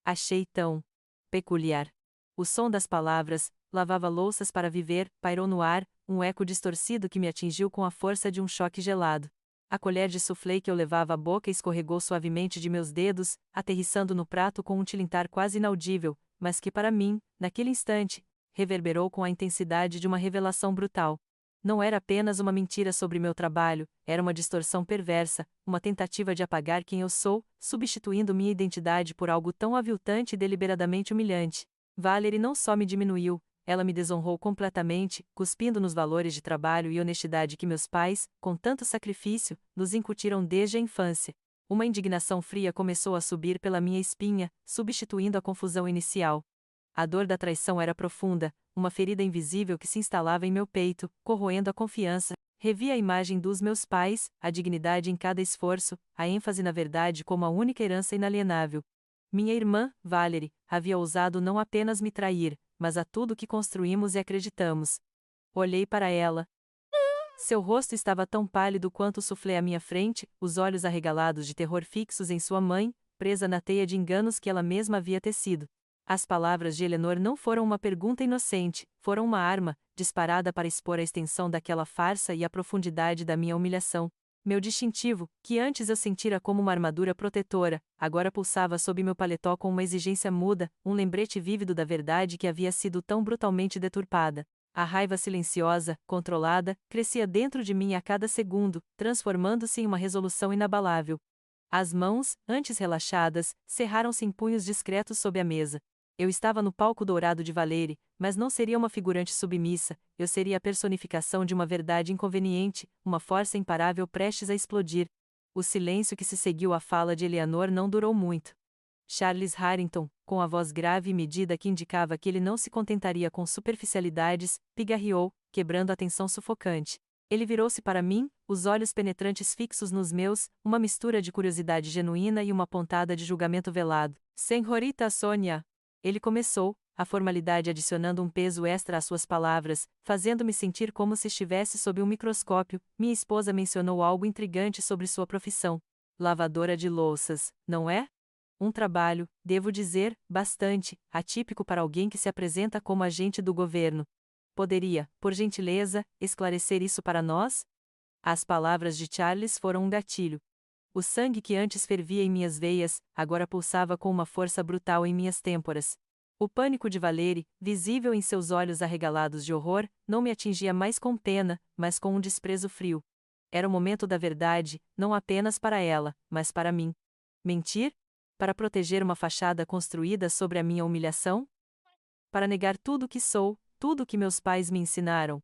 Achei tão peculiar. O som das palavras, lavava louças para viver, pairou no ar, um eco distorcido que me atingiu com a força de um choque gelado. A colher de soufflé que eu levava à boca escorregou suavemente de meus dedos, aterrissando no prato com um tilintar quase inaudível, mas que para mim, naquele instante, reverberou com a intensidade de uma revelação brutal. Não era apenas uma mentira sobre meu trabalho, era uma distorção perversa, uma tentativa de apagar quem eu sou, substituindo minha identidade por algo tão aviltante e deliberadamente humilhante. Valerie não só me diminuiu, ela me desonrou completamente, cuspindo nos valores de trabalho e honestidade que meus pais, com tanto sacrifício, nos incutiram desde a infância. Uma indignação fria começou a subir pela minha espinha, substituindo a confusão inicial. A dor da traição era profunda, uma ferida invisível que se instalava em meu peito, corroendo a confiança. Revi a imagem dos meus pais, a dignidade em cada esforço, a ênfase na verdade como a única herança inalienável. Minha irmã, Valerie, havia ousado não apenas me trair, mas a tudo que construímos e acreditamos. Olhei para ela. Seu rosto estava tão pálido quanto o soufflé à minha frente, os olhos arregalados de terror fixos em sua mãe, presa na teia de enganos que ela mesma havia tecido. As palavras de Eleanor não foram uma pergunta inocente, foram uma arma, disparada para expor a extensão daquela farsa e a profundidade da minha humilhação. Meu distintivo, que antes eu sentira como uma armadura protetora, agora pulsava sob meu paletó com uma exigência muda, um lembrete vívido da verdade que havia sido tão brutalmente deturpada. A raiva silenciosa, controlada, crescia dentro de mim a cada segundo, transformando-se em uma resolução inabalável. As mãos, antes relaxadas, cerraram-se em punhos discretos sob a mesa. Eu estava no palco dourado de Valéry, mas não seria uma figurante submissa, eu seria a personificação de uma verdade inconveniente, uma força imparável prestes a explodir. O silêncio que se seguiu à fala de Eleanor não durou muito. Charles Harrington, com a voz grave e medida que indicava que ele não se contentaria com superficialidades, pigarreou, quebrando a tensão sufocante. Ele virou-se para mim, os olhos penetrantes fixos nos meus, uma mistura de curiosidade genuína e uma pontada de julgamento velado. Senhorita Sônia! Ele começou, a formalidade adicionando um peso extra às suas palavras, fazendo-me sentir como se estivesse sob um microscópio. Minha esposa mencionou algo intrigante sobre sua profissão. Lavadora de louças, não é? Um trabalho, devo dizer, bastante atípico para alguém que se apresenta como agente do governo. Poderia, por gentileza, esclarecer isso para nós? As palavras de Charles foram um gatilho. O sangue que antes fervia em minhas veias, agora pulsava com uma força brutal em minhas têmporas. O pânico de Valéry, visível em seus olhos arregalados de horror, não me atingia mais com pena, mas com um desprezo frio. Era o momento da verdade, não apenas para ela, mas para mim. Mentir? Para proteger uma fachada construída sobre a minha humilhação? Para negar tudo o que sou, tudo o que meus pais me ensinaram.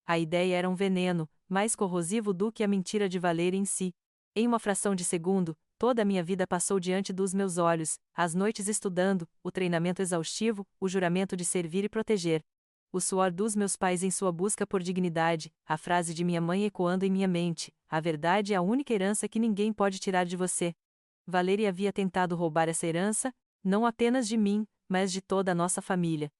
A ideia era um veneno, mais corrosivo do que a mentira de Valéry em si. Em uma fração de segundo, toda a minha vida passou diante dos meus olhos, as noites estudando, o treinamento exaustivo, o juramento de servir e proteger. O suor dos meus pais em sua busca por dignidade, a frase de minha mãe ecoando em minha mente: a verdade é a única herança que ninguém pode tirar de você. Valéry havia tentado roubar essa herança, não apenas de mim, mas de toda a nossa família.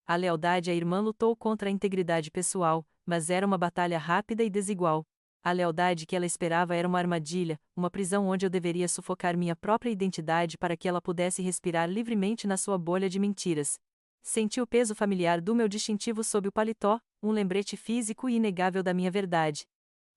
A lealdade à irmã lutou contra a integridade pessoal, mas era uma batalha rápida e desigual. A lealdade que ela esperava era uma armadilha, uma prisão onde eu deveria sufocar minha própria identidade para que ela pudesse respirar livremente na sua bolha de mentiras. Senti o peso familiar do meu distintivo sob o paletó, um lembrete físico e inegável da minha verdade.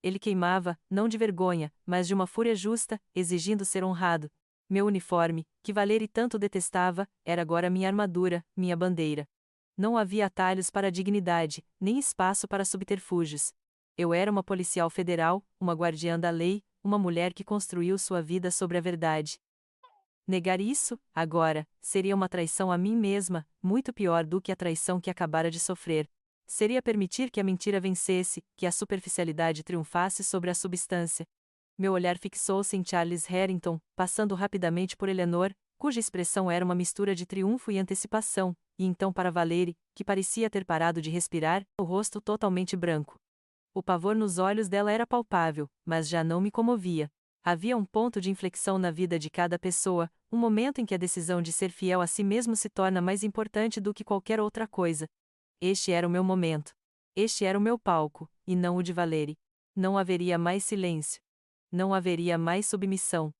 Ele queimava, não de vergonha, mas de uma fúria justa, exigindo ser honrado. Meu uniforme, que Valéry tanto detestava, era agora minha armadura, minha bandeira. Não havia atalhos para a dignidade, nem espaço para subterfúgios. Eu era uma policial federal, uma guardiã da lei, uma mulher que construiu sua vida sobre a verdade. Negar isso, agora, seria uma traição a mim mesma, muito pior do que a traição que acabara de sofrer. Seria permitir que a mentira vencesse, que a superficialidade triunfasse sobre a substância. Meu olhar fixou-se em Charles Harrington, passando rapidamente por Eleanor, cuja expressão era uma mistura de triunfo e antecipação, e então para Valéry, que parecia ter parado de respirar, o rosto totalmente branco. O pavor nos olhos dela era palpável, mas já não me comovia. Havia um ponto de inflexão na vida de cada pessoa, um momento em que a decisão de ser fiel a si mesmo se torna mais importante do que qualquer outra coisa. Este era o meu momento. Este era o meu palco, e não o de Valéry. Não haveria mais silêncio. Não haveria mais submissão.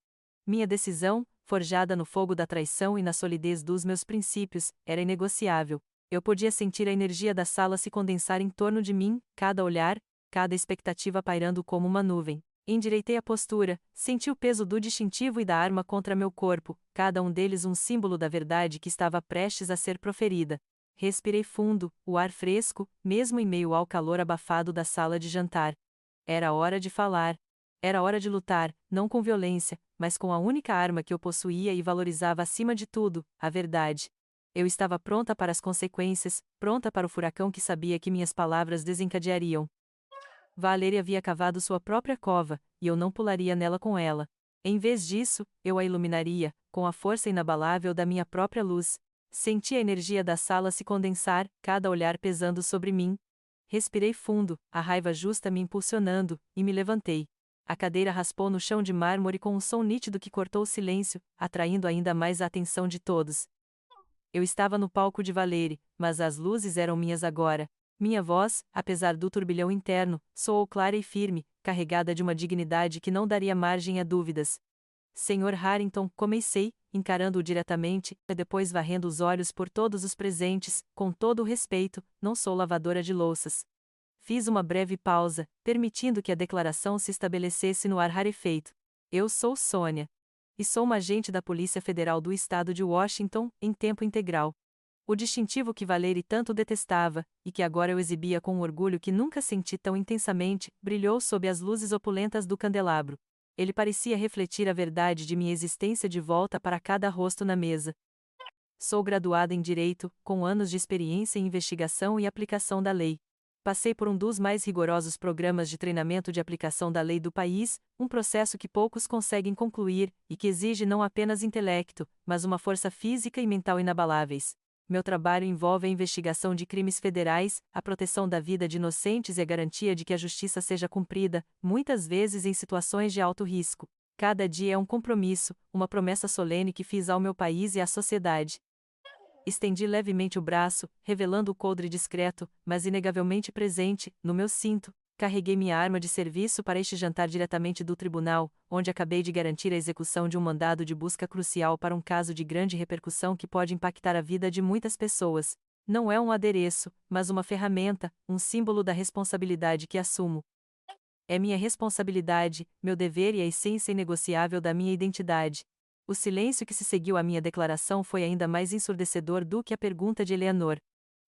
Minha decisão, forjada no fogo da traição e na solidez dos meus princípios, era inegociável. Eu podia sentir a energia da sala se condensar em torno de mim, cada olhar, cada expectativa pairando como uma nuvem. Endireitei a postura, senti o peso do distintivo e da arma contra meu corpo, cada um deles um símbolo da verdade que estava prestes a ser proferida. Respirei fundo, o ar fresco, mesmo em meio ao calor abafado da sala de jantar. Era hora de falar. Era hora de lutar, não com violência, mas com a única arma que eu possuía e valorizava acima de tudo, a verdade. Eu estava pronta para as consequências, pronta para o furacão que sabia que minhas palavras desencadeariam. Valéry havia cavado sua própria cova, e eu não pularia nela com ela. Em vez disso, eu a iluminaria, com a força inabalável da minha própria luz. Senti a energia da sala se condensar, cada olhar pesando sobre mim. Respirei fundo, a raiva justa me impulsionando, e me levantei. A cadeira raspou no chão de mármore com um som nítido que cortou o silêncio, atraindo ainda mais a atenção de todos. Eu estava no palco de Valéry, mas as luzes eram minhas agora. Minha voz, apesar do turbilhão interno, soou clara e firme, carregada de uma dignidade que não daria margem a dúvidas. Senhor Harrington, comecei, encarando-o diretamente, e depois varrendo os olhos por todos os presentes, com todo o respeito, não sou lavadora de louças. Fiz uma breve pausa, permitindo que a declaração se estabelecesse no ar rarefeito. Eu sou Sônia. E sou uma agente da Polícia Federal do Estado de Washington, em tempo integral. O distintivo que Valéry tanto detestava, e que agora eu exibia com um orgulho que nunca senti tão intensamente, brilhou sob as luzes opulentas do candelabro. Ele parecia refletir a verdade de minha existência de volta para cada rosto na mesa. Sou graduada em Direito, com anos de experiência em investigação e aplicação da lei. Passei por um dos mais rigorosos programas de treinamento de aplicação da lei do país, um processo que poucos conseguem concluir, e que exige não apenas intelecto, mas uma força física e mental inabaláveis. Meu trabalho envolve a investigação de crimes federais, a proteção da vida de inocentes e a garantia de que a justiça seja cumprida, muitas vezes em situações de alto risco. Cada dia é um compromisso, uma promessa solene que fiz ao meu país e à sociedade. Estendi levemente o braço, revelando o coldre discreto, mas inegavelmente presente, no meu cinto. Carreguei minha arma de serviço para este jantar diretamente do tribunal, onde acabei de garantir a execução de um mandado de busca crucial para um caso de grande repercussão que pode impactar a vida de muitas pessoas. Não é um adereço, mas uma ferramenta, um símbolo da responsabilidade que assumo. É minha responsabilidade, meu dever e a essência inegociável da minha identidade. O silêncio que se seguiu à minha declaração foi ainda mais ensurdecedor do que a pergunta de Eleanor.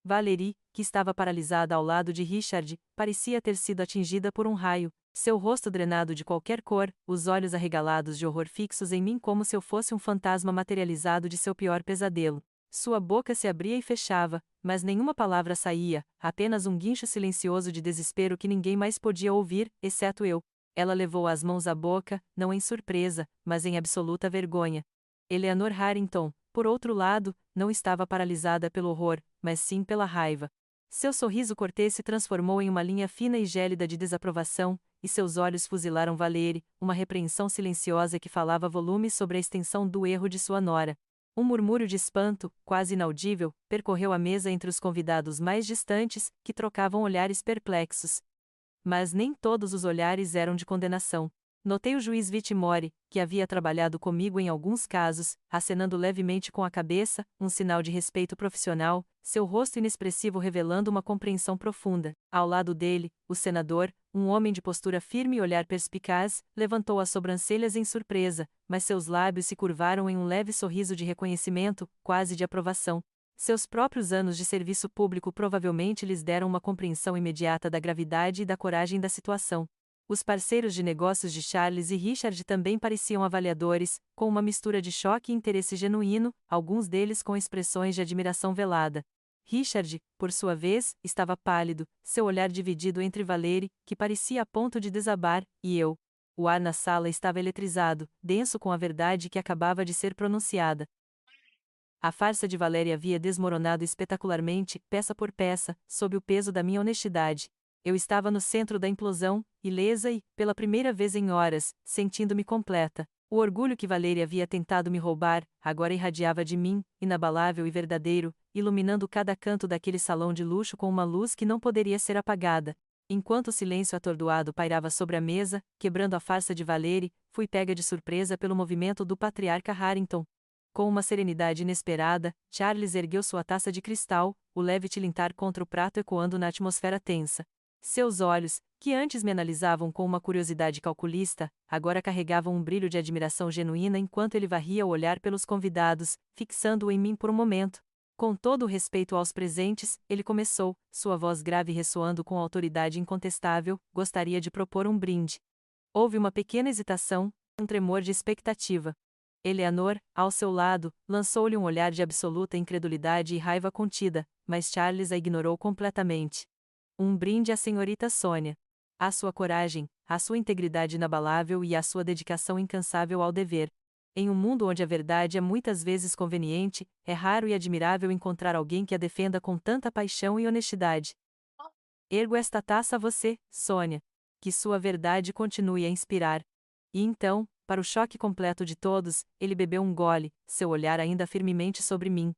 Valerie, que estava paralisada ao lado de Richard, parecia ter sido atingida por um raio, seu rosto drenado de qualquer cor, os olhos arregalados de horror fixos em mim como se eu fosse um fantasma materializado de seu pior pesadelo. Sua boca se abria e fechava, mas nenhuma palavra saía, apenas um guincho silencioso de desespero que ninguém mais podia ouvir, exceto eu. Ela levou as mãos à boca, não em surpresa, mas em absoluta vergonha. Eleanor Harrington, por outro lado, não estava paralisada pelo horror, mas sim pela raiva. Seu sorriso cortês se transformou em uma linha fina e gélida de desaprovação, e seus olhos fuzilaram Valerie, uma repreensão silenciosa que falava volumes sobre a extensão do erro de sua nora. Um murmúrio de espanto, quase inaudível, percorreu a mesa entre os convidados mais distantes, que trocavam olhares perplexos. Mas nem todos os olhares eram de condenação. Notei o juiz Vitimore, que havia trabalhado comigo em alguns casos, acenando levemente com a cabeça, um sinal de respeito profissional, seu rosto inexpressivo revelando uma compreensão profunda. Ao lado dele, o senador, um homem de postura firme e olhar perspicaz, levantou as sobrancelhas em surpresa, mas seus lábios se curvaram em um leve sorriso de reconhecimento, quase de aprovação. Seus próprios anos de serviço público provavelmente lhes deram uma compreensão imediata da gravidade e da coragem da situação. Os parceiros de negócios de Charles e Richard também pareciam avaliadores, com uma mistura de choque e interesse genuíno, alguns deles com expressões de admiração velada. Richard, por sua vez, estava pálido, seu olhar dividido entre Valerie, que parecia a ponto de desabar, e eu. O ar na sala estava eletrizado, denso com a verdade que acabava de ser pronunciada. A farsa de Valerie havia desmoronado espetacularmente, peça por peça, sob o peso da minha honestidade. Eu estava no centro da implosão, ilesa e, pela primeira vez em horas, sentindo-me completa. O orgulho que Valerie havia tentado me roubar, agora irradiava de mim, inabalável e verdadeiro, iluminando cada canto daquele salão de luxo com uma luz que não poderia ser apagada. Enquanto o silêncio atordoado pairava sobre a mesa, quebrando a farsa de Valerie, fui pega de surpresa pelo movimento do patriarca Harrington. Com uma serenidade inesperada, Charles ergueu sua taça de cristal, o leve tilintar contra o prato ecoando na atmosfera tensa. Seus olhos, que antes me analisavam com uma curiosidade calculista, agora carregavam um brilho de admiração genuína enquanto ele varria o olhar pelos convidados, fixando-o em mim por um momento. Com todo o respeito aos presentes, ele começou, sua voz grave ressoando com autoridade incontestável, gostaria de propor um brinde. Houve uma pequena hesitação, um tremor de expectativa. Eleanor, ao seu lado, lançou-lhe um olhar de absoluta incredulidade e raiva contida, mas Charles a ignorou completamente. Um brinde à senhorita Sônia. À sua coragem, à sua integridade inabalável e à sua dedicação incansável ao dever. Em um mundo onde a verdade é muitas vezes conveniente, é raro e admirável encontrar alguém que a defenda com tanta paixão e honestidade. Ergo esta taça a você, Sônia. Que sua verdade continue a inspirar. E então, para o choque completo de todos, ele bebeu um gole, seu olhar ainda firmemente sobre mim.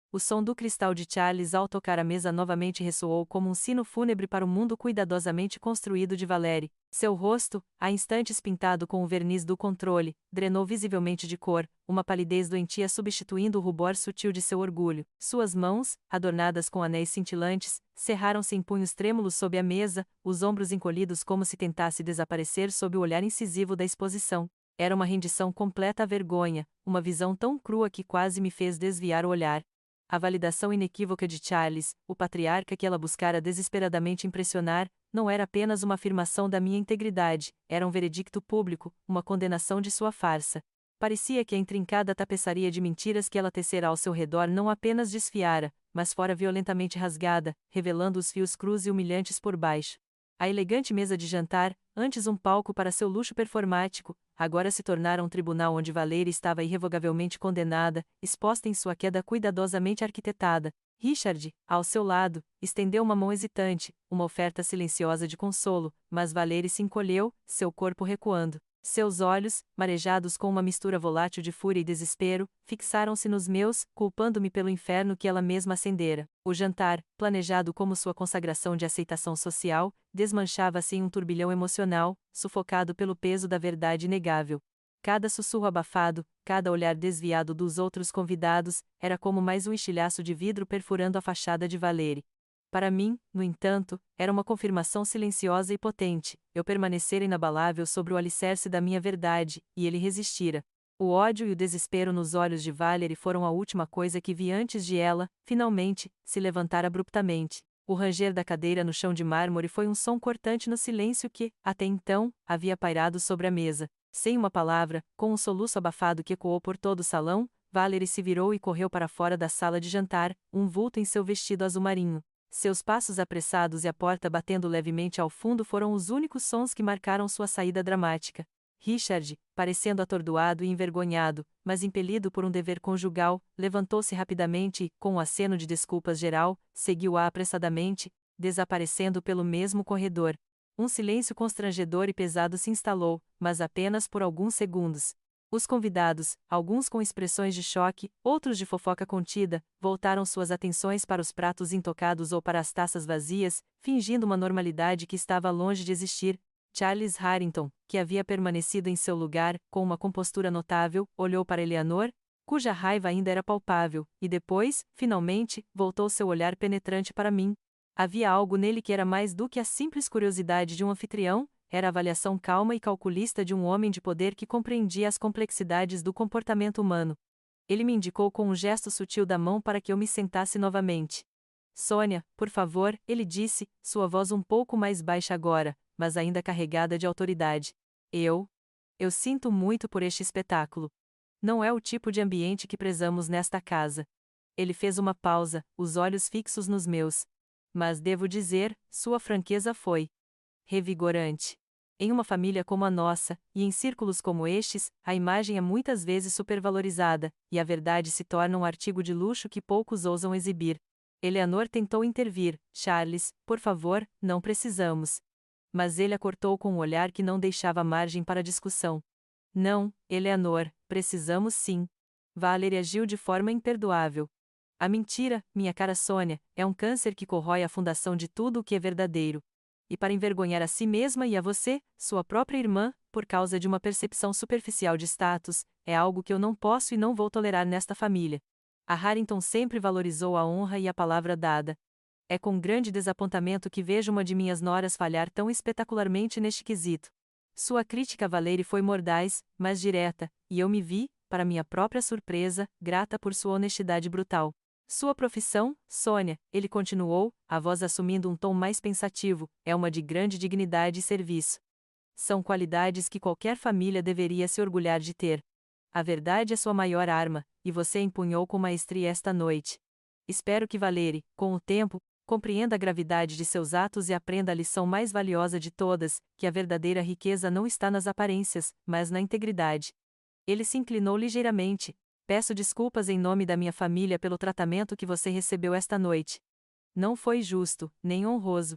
O som do cristal de Charles ao tocar a mesa novamente ressoou como um sino fúnebre para o mundo cuidadosamente construído de Valerie. Seu rosto, há instantes pintado com o verniz do controle, drenou visivelmente de cor, uma palidez doentia substituindo o rubor sutil de seu orgulho. Suas mãos, adornadas com anéis cintilantes, cerraram-se em punhos trêmulos sob a mesa, os ombros encolhidos como se tentasse desaparecer sob o olhar incisivo da exposição. Era uma rendição completa à vergonha, uma visão tão crua que quase me fez desviar o olhar. A validação inequívoca de Charles, o patriarca que ela buscara desesperadamente impressionar, não era apenas uma afirmação da minha integridade, era um veredicto público, uma condenação de sua farsa. Parecia que a intrincada tapeçaria de mentiras que ela tecera ao seu redor não apenas desfiara, mas fora violentamente rasgada, revelando os fios crus e humilhantes por baixo. A elegante mesa de jantar, antes um palco para seu luxo performático, agora se tornara um tribunal onde Valerie estava irrevogavelmente condenada, exposta em sua queda cuidadosamente arquitetada. Richard, ao seu lado, estendeu uma mão hesitante, uma oferta silenciosa de consolo, mas Valerie se encolheu, seu corpo recuando. Seus olhos, marejados com uma mistura volátil de fúria e desespero, fixaram-se nos meus, culpando-me pelo inferno que ela mesma acendera. O jantar, planejado como sua consagração de aceitação social, desmanchava-se em um turbilhão emocional, sufocado pelo peso da verdade inegável. Cada sussurro abafado, cada olhar desviado dos outros convidados, era como mais um estilhaço de vidro perfurando a fachada de Valerie. Para mim, no entanto, era uma confirmação silenciosa e potente. Eu permanecera inabalável sobre o alicerce da minha verdade, e ele resistira. O ódio e o desespero nos olhos de Valerie foram a última coisa que vi antes de ela, finalmente, se levantar abruptamente. O ranger da cadeira no chão de mármore foi um som cortante no silêncio que, até então, havia pairado sobre a mesa. Sem uma palavra, com um soluço abafado que ecoou por todo o salão, Valerie se virou e correu para fora da sala de jantar, um vulto em seu vestido azul marinho. Seus passos apressados e a porta batendo levemente ao fundo foram os únicos sons que marcaram sua saída dramática. Richard, parecendo atordoado e envergonhado, mas impelido por um dever conjugal, levantou-se rapidamente e, com um aceno de desculpas geral, seguiu-a apressadamente, desaparecendo pelo mesmo corredor. Um silêncio constrangedor e pesado se instalou, mas apenas por alguns segundos. Os convidados, alguns com expressões de choque, outros de fofoca contida, voltaram suas atenções para os pratos intocados ou para as taças vazias, fingindo uma normalidade que estava longe de existir. Charles Harrington, que havia permanecido em seu lugar, com uma compostura notável, olhou para Eleanor, cuja raiva ainda era palpável, e depois, finalmente, voltou seu olhar penetrante para mim. Havia algo nele que era mais do que a simples curiosidade de um anfitrião, era a avaliação calma e calculista de um homem de poder que compreendia as complexidades do comportamento humano. Ele me indicou com um gesto sutil da mão para que eu me sentasse novamente. Sônia, por favor, ele disse, sua voz um pouco mais baixa agora, mas ainda carregada de autoridade. Eu sinto muito por este espetáculo. Não é o tipo de ambiente que prezamos nesta casa. Ele fez uma pausa, os olhos fixos nos meus. Mas devo dizer, sua franqueza foi revigorante. Em uma família como a nossa, e em círculos como estes, a imagem é muitas vezes supervalorizada, e a verdade se torna um artigo de luxo que poucos ousam exibir. Eleanor tentou intervir. Charles, por favor, não precisamos. Mas ele a cortou com um olhar que não deixava margem para discussão. Não, Eleanor, precisamos sim. Valerie agiu de forma imperdoável. A mentira, minha cara Sônia, é um câncer que corrói a fundação de tudo o que é verdadeiro. E para envergonhar a si mesma e a você, sua própria irmã, por causa de uma percepção superficial de status, é algo que eu não posso e não vou tolerar nesta família. A Harrington sempre valorizou a honra e a palavra dada. É com grande desapontamento que vejo uma de minhas noras falhar tão espetacularmente neste quesito. Sua crítica a Valerie foi mordaz, mas direta, e eu me vi, para minha própria surpresa, grata por sua honestidade brutal. Sua profissão, Sônia, ele continuou, a voz assumindo um tom mais pensativo, é uma de grande dignidade e serviço. São qualidades que qualquer família deveria se orgulhar de ter. A verdade é sua maior arma, e você a empunhou com maestria esta noite. Espero que Valerie, com o tempo, compreenda a gravidade de seus atos e aprenda a lição mais valiosa de todas, que a verdadeira riqueza não está nas aparências, mas na integridade. Ele se inclinou ligeiramente. Peço desculpas em nome da minha família pelo tratamento que você recebeu esta noite. Não foi justo, nem honroso.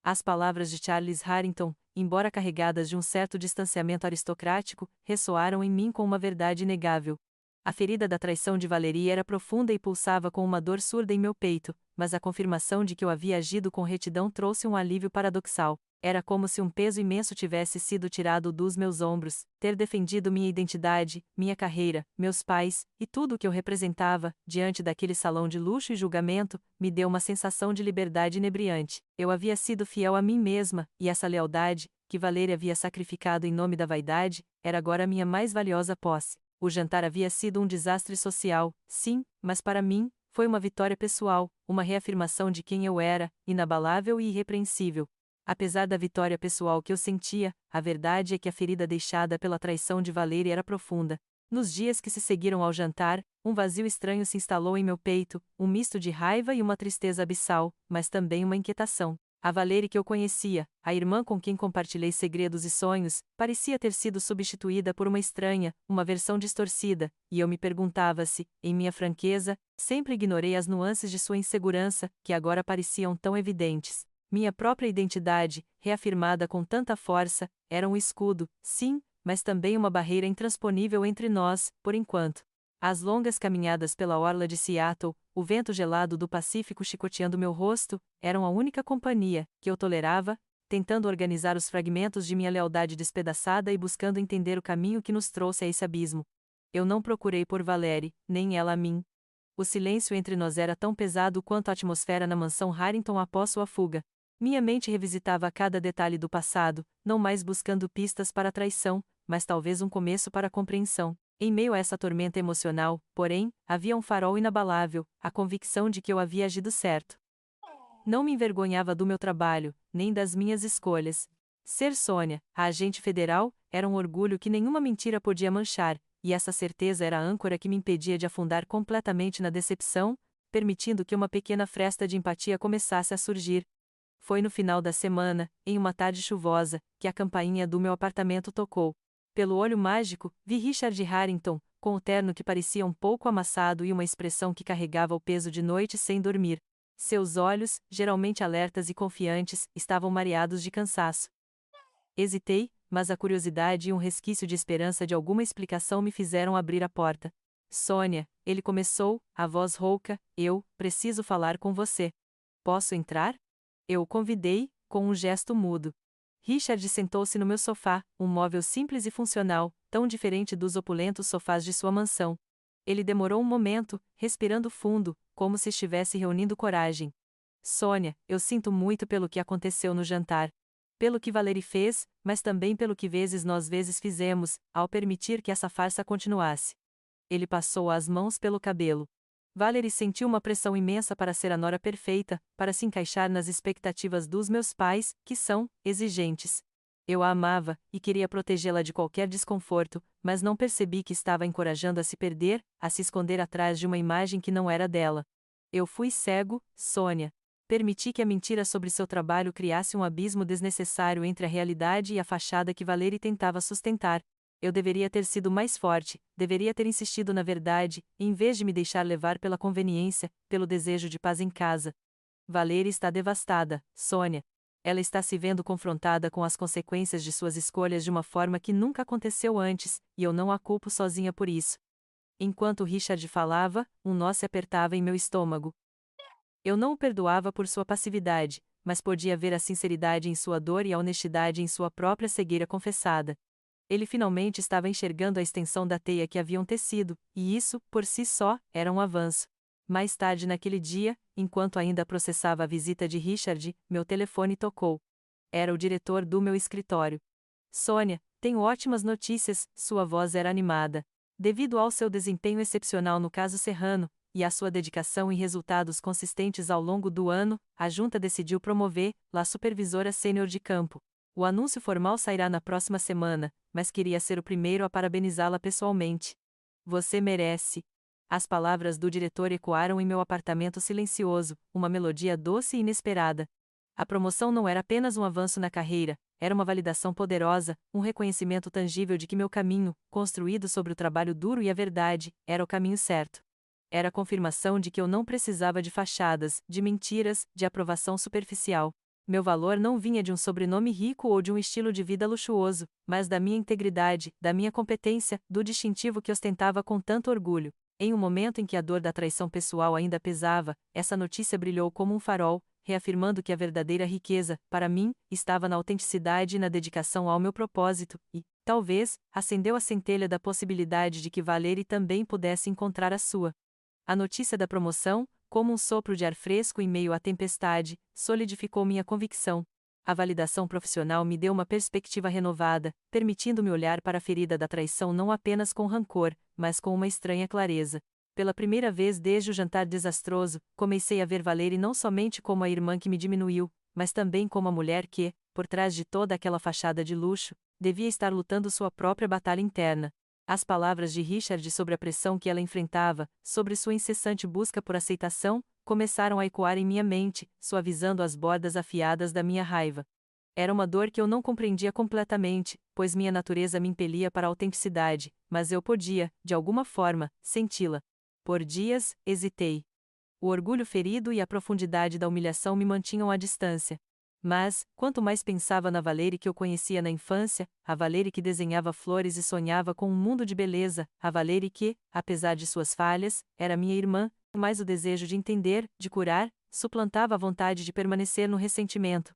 As palavras de Charles Harrington, embora carregadas de um certo distanciamento aristocrático, ressoaram em mim com uma verdade inegável. A ferida da traição de Valerie era profunda e pulsava com uma dor surda em meu peito, mas a confirmação de que eu havia agido com retidão trouxe um alívio paradoxal. Era como se um peso imenso tivesse sido tirado dos meus ombros. Ter defendido minha identidade, minha carreira, meus pais, e tudo o que eu representava, diante daquele salão de luxo e julgamento, me deu uma sensação de liberdade inebriante. Eu havia sido fiel a mim mesma, e essa lealdade, que Valerie havia sacrificado em nome da vaidade, era agora minha mais valiosa posse. O jantar havia sido um desastre social, sim, mas para mim, foi uma vitória pessoal, uma reafirmação de quem eu era, inabalável e irrepreensível. Apesar da vitória pessoal que eu sentia, a verdade é que a ferida deixada pela traição de Valerie era profunda. Nos dias que se seguiram ao jantar, um vazio estranho se instalou em meu peito, um misto de raiva e uma tristeza abissal, mas também uma inquietação. A Valerie que eu conhecia, a irmã com quem compartilhei segredos e sonhos, parecia ter sido substituída por uma estranha, uma versão distorcida, e eu me perguntava se, em minha franqueza, sempre ignorei as nuances de sua insegurança, que agora pareciam tão evidentes. Minha própria identidade, reafirmada com tanta força, era um escudo, sim, mas também uma barreira intransponível entre nós, por enquanto. As longas caminhadas pela orla de Seattle, o vento gelado do Pacífico chicoteando meu rosto, eram a única companhia que eu tolerava, tentando organizar os fragmentos de minha lealdade despedaçada e buscando entender o caminho que nos trouxe a esse abismo. Eu não procurei por Valerie, nem ela a mim. O silêncio entre nós era tão pesado quanto a atmosfera na mansão Harrington após sua fuga. Minha mente revisitava cada detalhe do passado, não mais buscando pistas para a traição, mas talvez um começo para a compreensão. Em meio a essa tormenta emocional, porém, havia um farol inabalável, a convicção de que eu havia agido certo. Não me envergonhava do meu trabalho, nem das minhas escolhas. Ser Sônia, a agente federal, era um orgulho que nenhuma mentira podia manchar, e essa certeza era a âncora que me impedia de afundar completamente na decepção, permitindo que uma pequena fresta de empatia começasse a surgir. Foi no final da semana, em uma tarde chuvosa, que a campainha do meu apartamento tocou. Pelo olho mágico, vi Richard Harrington, com o terno que parecia um pouco amassado e uma expressão que carregava o peso de noite sem dormir. Seus olhos, geralmente alertas e confiantes, estavam mareados de cansaço. Hesitei, mas a curiosidade e um resquício de esperança de alguma explicação me fizeram abrir a porta. Sônia, ele começou, a voz rouca, eu preciso falar com você. Posso entrar? Eu o convidei, com um gesto mudo. Richard sentou-se no meu sofá, um móvel simples e funcional, tão diferente dos opulentos sofás de sua mansão. Ele demorou um momento, respirando fundo, como se estivesse reunindo coragem. Sônia, eu sinto muito pelo que aconteceu no jantar. Pelo que Valerie fez, mas também pelo que nós fizemos, ao permitir que essa farsa continuasse. Ele passou as mãos pelo cabelo. Valerie sentiu uma pressão imensa para ser a nora perfeita, para se encaixar nas expectativas dos meus pais, que são exigentes. Eu a amava, e queria protegê-la de qualquer desconforto, mas não percebi que estava encorajando a se perder, a se esconder atrás de uma imagem que não era dela. Eu fui cego, Sônia. Permiti que a mentira sobre seu trabalho criasse um abismo desnecessário entre a realidade e a fachada que Valerie tentava sustentar. Eu deveria ter sido mais forte, deveria ter insistido na verdade, em vez de me deixar levar pela conveniência, pelo desejo de paz em casa. Valerie está devastada, Sônia. Ela está se vendo confrontada com as consequências de suas escolhas de uma forma que nunca aconteceu antes, e eu não a culpo sozinha por isso. Enquanto Richard falava, um nó se apertava em meu estômago. Eu não o perdoava por sua passividade, mas podia ver a sinceridade em sua dor e a honestidade em sua própria cegueira confessada. Ele finalmente estava enxergando a extensão da teia que haviam tecido, e isso, por si só, era um avanço. Mais tarde naquele dia, enquanto ainda processava a visita de Richard, meu telefone tocou. Era o diretor do meu escritório. Sônia, tenho ótimas notícias, sua voz era animada. Devido ao seu desempenho excepcional no caso Serrano, e à sua dedicação e resultados consistentes ao longo do ano, a junta decidiu promover-la supervisora sênior de campo. O anúncio formal sairá na próxima semana, mas queria ser o primeiro a parabenizá-la pessoalmente. Você merece. As palavras do diretor ecoaram em meu apartamento silencioso, uma melodia doce e inesperada. A promoção não era apenas um avanço na carreira, era uma validação poderosa, um reconhecimento tangível de que meu caminho, construído sobre o trabalho duro e a verdade, era o caminho certo. Era a confirmação de que eu não precisava de fachadas, de mentiras, de aprovação superficial. Meu valor não vinha de um sobrenome rico ou de um estilo de vida luxuoso, mas da minha integridade, da minha competência, do distintivo que ostentava com tanto orgulho. Em um momento em que a dor da traição pessoal ainda pesava, essa notícia brilhou como um farol, reafirmando que a verdadeira riqueza, para mim, estava na autenticidade e na dedicação ao meu propósito, e, talvez, acendeu a centelha da possibilidade de que Valerie também pudesse encontrar a sua. A notícia da promoção, como um sopro de ar fresco em meio à tempestade, solidificou minha convicção. A validação profissional me deu uma perspectiva renovada, permitindo-me olhar para a ferida da traição não apenas com rancor, mas com uma estranha clareza. Pela primeira vez desde o jantar desastroso, comecei a ver Valerie não somente como a irmã que me diminuiu, mas também como a mulher que, por trás de toda aquela fachada de luxo, devia estar lutando sua própria batalha interna. As palavras de Richard sobre a pressão que ela enfrentava, sobre sua incessante busca por aceitação, começaram a ecoar em minha mente, suavizando as bordas afiadas da minha raiva. Era uma dor que eu não compreendia completamente, pois minha natureza me impelia para a autenticidade, mas eu podia, de alguma forma, senti-la. Por dias, hesitei. O orgulho ferido e a profundidade da humilhação me mantinham à distância. Mas, quanto mais pensava na Valerie que eu conhecia na infância, a Valerie que desenhava flores e sonhava com um mundo de beleza, a Valerie que, apesar de suas falhas, era minha irmã, mais o desejo de entender, de curar, suplantava a vontade de permanecer no ressentimento.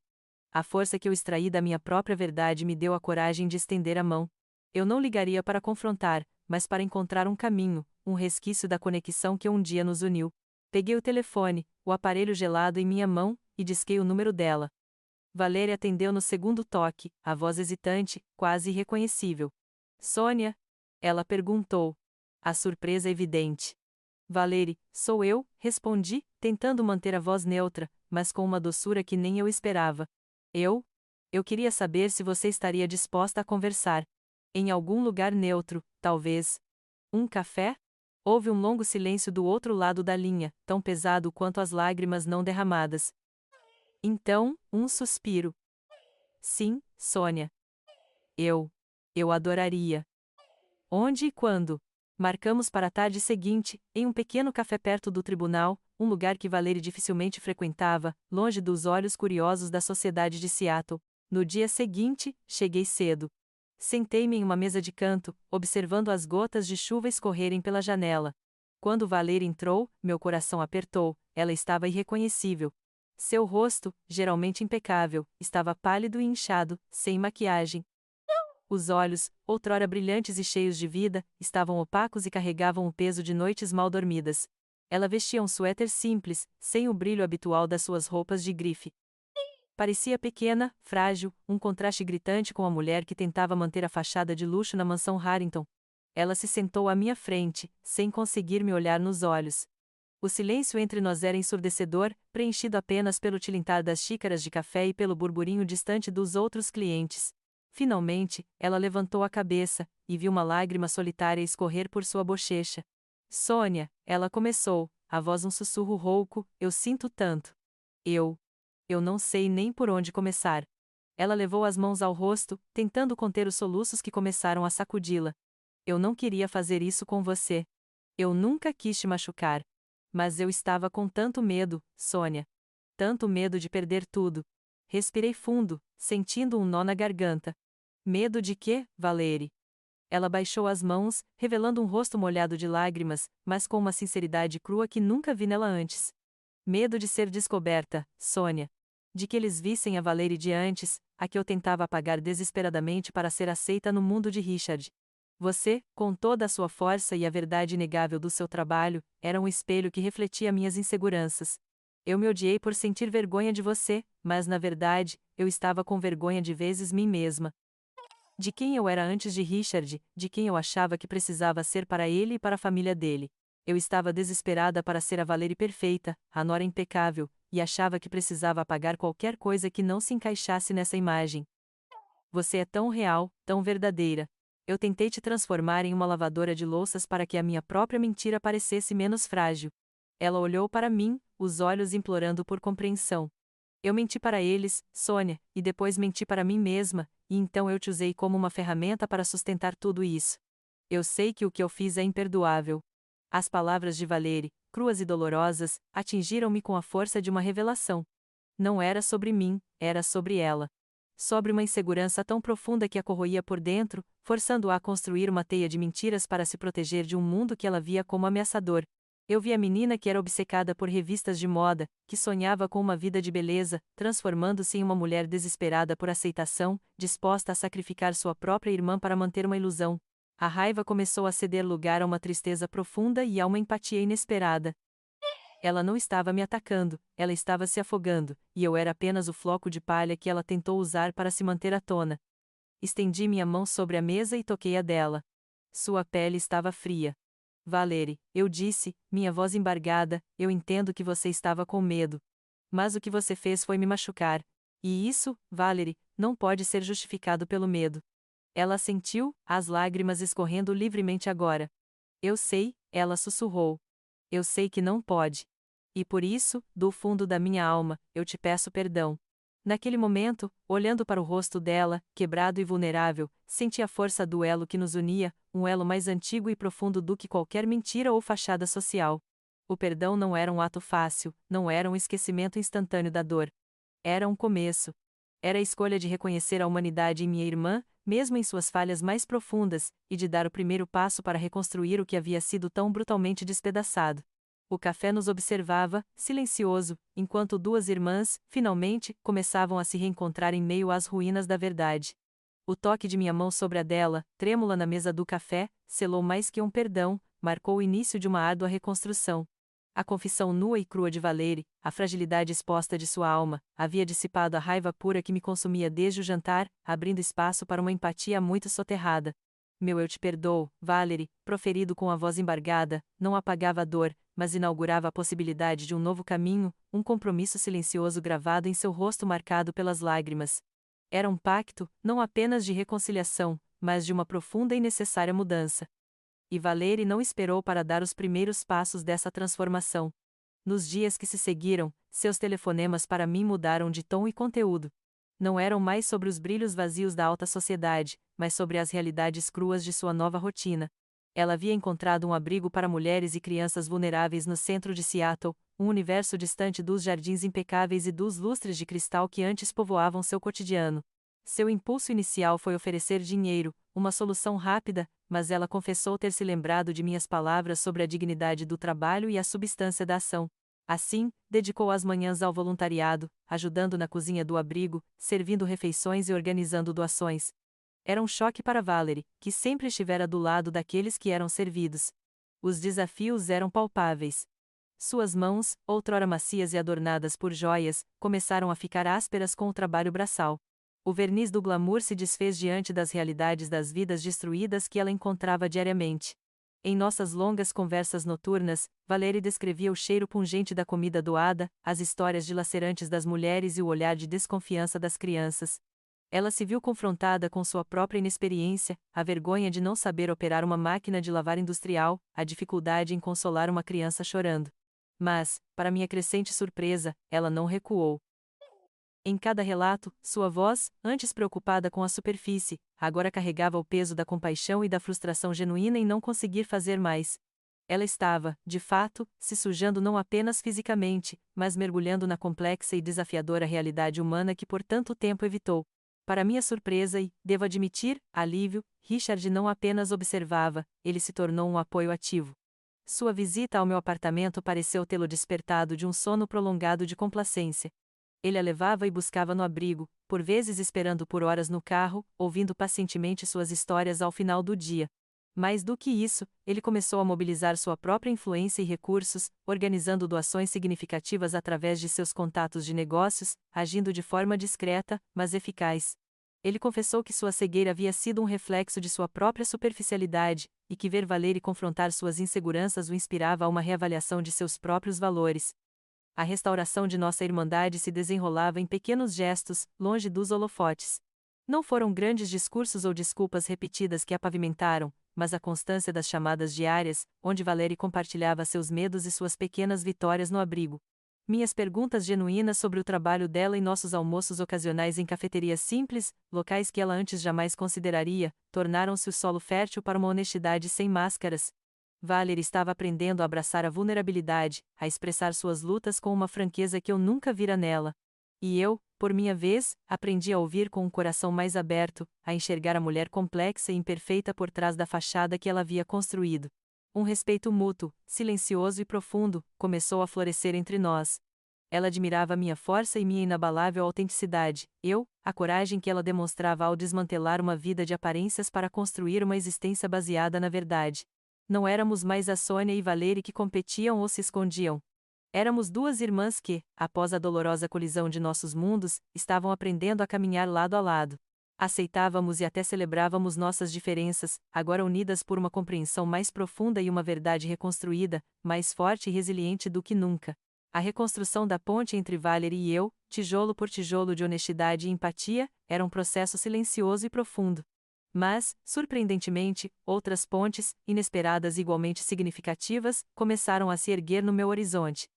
A força que eu extraí da minha própria verdade me deu a coragem de estender a mão. Eu não ligaria para confrontar, mas para encontrar um caminho, um resquício da conexão que um dia nos uniu. Peguei o telefone, o aparelho gelado em minha mão, e disquei o número dela. Valéria atendeu no segundo toque, a voz hesitante, quase irreconhecível. Sônia? Ela perguntou. A surpresa evidente. Valerie, sou eu, respondi, tentando manter a voz neutra, mas com uma doçura que nem eu esperava. Eu? Eu queria saber se você estaria disposta a conversar. Em algum lugar neutro, talvez. Um café? Houve um longo silêncio do outro lado da linha, tão pesado quanto as lágrimas não derramadas. Então, um suspiro. Sim, Sônia. Eu. Eu adoraria. Onde e quando? Marcamos para a tarde seguinte, em um pequeno café perto do tribunal, um lugar que Valerie dificilmente frequentava, longe dos olhos curiosos da sociedade de Seattle. No dia seguinte, cheguei cedo. Sentei-me em uma mesa de canto, observando as gotas de chuva escorrerem pela janela. Quando Valerie entrou, meu coração apertou, ela estava irreconhecível. Seu rosto, geralmente impecável, estava pálido e inchado, sem maquiagem. Os olhos, outrora brilhantes e cheios de vida, estavam opacos e carregavam o peso de noites mal dormidas. Ela vestia um suéter simples, sem o brilho habitual das suas roupas de grife. Parecia pequena, frágil, um contraste gritante com a mulher que tentava manter a fachada de luxo na mansão Harrington. Ela se sentou à minha frente, sem conseguir me olhar nos olhos. O silêncio entre nós era ensurdecedor, preenchido apenas pelo tilintar das xícaras de café e pelo burburinho distante dos outros clientes. Finalmente, ela levantou a cabeça, e viu uma lágrima solitária escorrer por sua bochecha. Sônia, ela começou, a voz um sussurro rouco, eu sinto tanto. Eu não sei nem por onde começar. Ela levou as mãos ao rosto, tentando conter os soluços que começaram a sacudi-la. Eu não queria fazer isso com você. Eu nunca quis te machucar. Mas eu estava com tanto medo, Sônia. Tanto medo de perder tudo. Respirei fundo, sentindo um nó na garganta. Medo de quê, Valerie? Ela baixou as mãos, revelando um rosto molhado de lágrimas, mas com uma sinceridade crua que nunca vi nela antes. Medo de ser descoberta, Sônia. De que eles vissem a Valerie de antes, a que eu tentava apagar desesperadamente para ser aceita no mundo de Richard. Você, com toda a sua força e a verdade inegável do seu trabalho, era um espelho que refletia minhas inseguranças. Eu me odiei por sentir vergonha de você, mas na verdade, eu estava com vergonha de vezes mim mesma. De quem eu era antes de Richard, de quem eu achava que precisava ser para ele e para a família dele. Eu estava desesperada para ser a Valerie perfeita, a nora impecável, e achava que precisava apagar qualquer coisa que não se encaixasse nessa imagem. Você é tão real, tão verdadeira. Eu tentei te transformar em uma lavadora de louças para que a minha própria mentira parecesse menos frágil. Ela olhou para mim, os olhos implorando por compreensão. Eu menti para eles, Sônia, e depois menti para mim mesma, e então eu te usei como uma ferramenta para sustentar tudo isso. Eu sei que o que eu fiz é imperdoável. As palavras de Valerie, cruas e dolorosas, atingiram-me com a força de uma revelação. Não era sobre mim, era sobre ela. Sobre uma insegurança tão profunda que a corroía por dentro, forçando-a a construir uma teia de mentiras para se proteger de um mundo que ela via como ameaçador. Eu vi a menina que era obcecada por revistas de moda, que sonhava com uma vida de beleza, transformando-se em uma mulher desesperada por aceitação, disposta a sacrificar sua própria irmã para manter uma ilusão. A raiva começou a ceder lugar a uma tristeza profunda e a uma empatia inesperada. Ela não estava me atacando, ela estava se afogando, e eu era apenas o floco de palha que ela tentou usar para se manter à tona. Estendi minha mão sobre a mesa e toquei a dela. Sua pele estava fria. Valerie, eu disse, minha voz embargada, eu entendo que você estava com medo. Mas o que você fez foi me machucar. E isso, Valerie, não pode ser justificado pelo medo. Ela assentiu, as lágrimas escorrendo livremente agora. Eu sei, ela sussurrou. Eu sei que não pode. E por isso, do fundo da minha alma, eu te peço perdão. Naquele momento, olhando para o rosto dela, quebrado e vulnerável, senti a força do elo que nos unia, um elo mais antigo e profundo do que qualquer mentira ou fachada social. O perdão não era um ato fácil, não era um esquecimento instantâneo da dor. Era um começo. Era a escolha de reconhecer a humanidade em minha irmã, mesmo em suas falhas mais profundas, e de dar o primeiro passo para reconstruir o que havia sido tão brutalmente despedaçado. O café nos observava, silencioso, enquanto duas irmãs, finalmente, começavam a se reencontrar em meio às ruínas da verdade. O toque de minha mão sobre a dela, trêmula na mesa do café, selou mais que um perdão, marcou o início de uma árdua reconstrução. A confissão nua e crua de Valery, a fragilidade exposta de sua alma, havia dissipado a raiva pura que me consumia desde o jantar, abrindo espaço para uma empatia muito soterrada. Meu eu te perdoo, Valery, proferido com a voz embargada, não apagava a dor, mas inaugurava a possibilidade de um novo caminho, um compromisso silencioso gravado em seu rosto marcado pelas lágrimas. Era um pacto, não apenas de reconciliação, mas de uma profunda e necessária mudança. E Valery não esperou para dar os primeiros passos dessa transformação. Nos dias que se seguiram, seus telefonemas para mim mudaram de tom e conteúdo. Não eram mais sobre os brilhos vazios da alta sociedade, mas sobre as realidades cruas de sua nova rotina. Ela havia encontrado um abrigo para mulheres e crianças vulneráveis no centro de Seattle, um universo distante dos jardins impecáveis e dos lustres de cristal que antes povoavam seu cotidiano. Seu impulso inicial foi oferecer dinheiro, uma solução rápida, mas ela confessou ter se lembrado de minhas palavras sobre a dignidade do trabalho e a substância da ação. Assim, dedicou as manhãs ao voluntariado, ajudando na cozinha do abrigo, servindo refeições e organizando doações. Era um choque para Valery, que sempre estivera do lado daqueles que eram servidos. Os desafios eram palpáveis. Suas mãos, outrora macias e adornadas por joias, começaram a ficar ásperas com o trabalho braçal. O verniz do glamour se desfez diante das realidades das vidas destruídas que ela encontrava diariamente. Em nossas longas conversas noturnas, Valery descrevia o cheiro pungente da comida doada, as histórias dilacerantes das mulheres e o olhar de desconfiança das crianças. Ela se viu confrontada com sua própria inexperiência, a vergonha de não saber operar uma máquina de lavar industrial, a dificuldade em consolar uma criança chorando. Mas, para minha crescente surpresa, ela não recuou. Em cada relato, sua voz, antes preocupada com a superfície, agora carregava o peso da compaixão e da frustração genuína em não conseguir fazer mais. Ela estava, de fato, se sujando não apenas fisicamente, mas mergulhando na complexa e desafiadora realidade humana que por tanto tempo evitou. Para minha surpresa e, devo admitir, alívio, Richard não apenas observava, ele se tornou um apoio ativo. Sua visita ao meu apartamento pareceu tê-lo despertado de um sono prolongado de complacência. Ele a levava e buscava no abrigo, por vezes esperando por horas no carro, ouvindo pacientemente suas histórias ao final do dia. Mais do que isso, ele começou a mobilizar sua própria influência e recursos, organizando doações significativas através de seus contatos de negócios, agindo de forma discreta, mas eficaz. Ele confessou que sua cegueira havia sido um reflexo de sua própria superficialidade, e que ver Valery confrontar suas inseguranças o inspirava a uma reavaliação de seus próprios valores. A restauração de nossa irmandade se desenrolava em pequenos gestos, longe dos holofotes. Não foram grandes discursos ou desculpas repetidas que a pavimentaram, mas a constância das chamadas diárias, onde Valery compartilhava seus medos e suas pequenas vitórias no abrigo. Minhas perguntas genuínas sobre o trabalho dela e nossos almoços ocasionais em cafeterias simples, locais que ela antes jamais consideraria, tornaram-se o solo fértil para uma honestidade sem máscaras. Valery estava aprendendo a abraçar a vulnerabilidade, a expressar suas lutas com uma franqueza que eu nunca vira nela. E eu, por minha vez, aprendi a ouvir com um coração mais aberto, a enxergar a mulher complexa e imperfeita por trás da fachada que ela havia construído. Um respeito mútuo, silencioso e profundo, começou a florescer entre nós. Ela admirava minha força e minha inabalável autenticidade, eu, a coragem que ela demonstrava ao desmantelar uma vida de aparências para construir uma existência baseada na verdade. Não éramos mais a Sônia e Valery que competiam ou se escondiam. Éramos duas irmãs que, após a dolorosa colisão de nossos mundos, estavam aprendendo a caminhar lado a lado. Aceitávamos e até celebrávamos nossas diferenças, agora unidas por uma compreensão mais profunda e uma verdade reconstruída, mais forte e resiliente do que nunca. A reconstrução da ponte entre Valery e eu, tijolo por tijolo de honestidade e empatia, era um processo silencioso e profundo. Mas, surpreendentemente, outras pontes, inesperadas e igualmente significativas, começaram a se erguer no meu horizonte.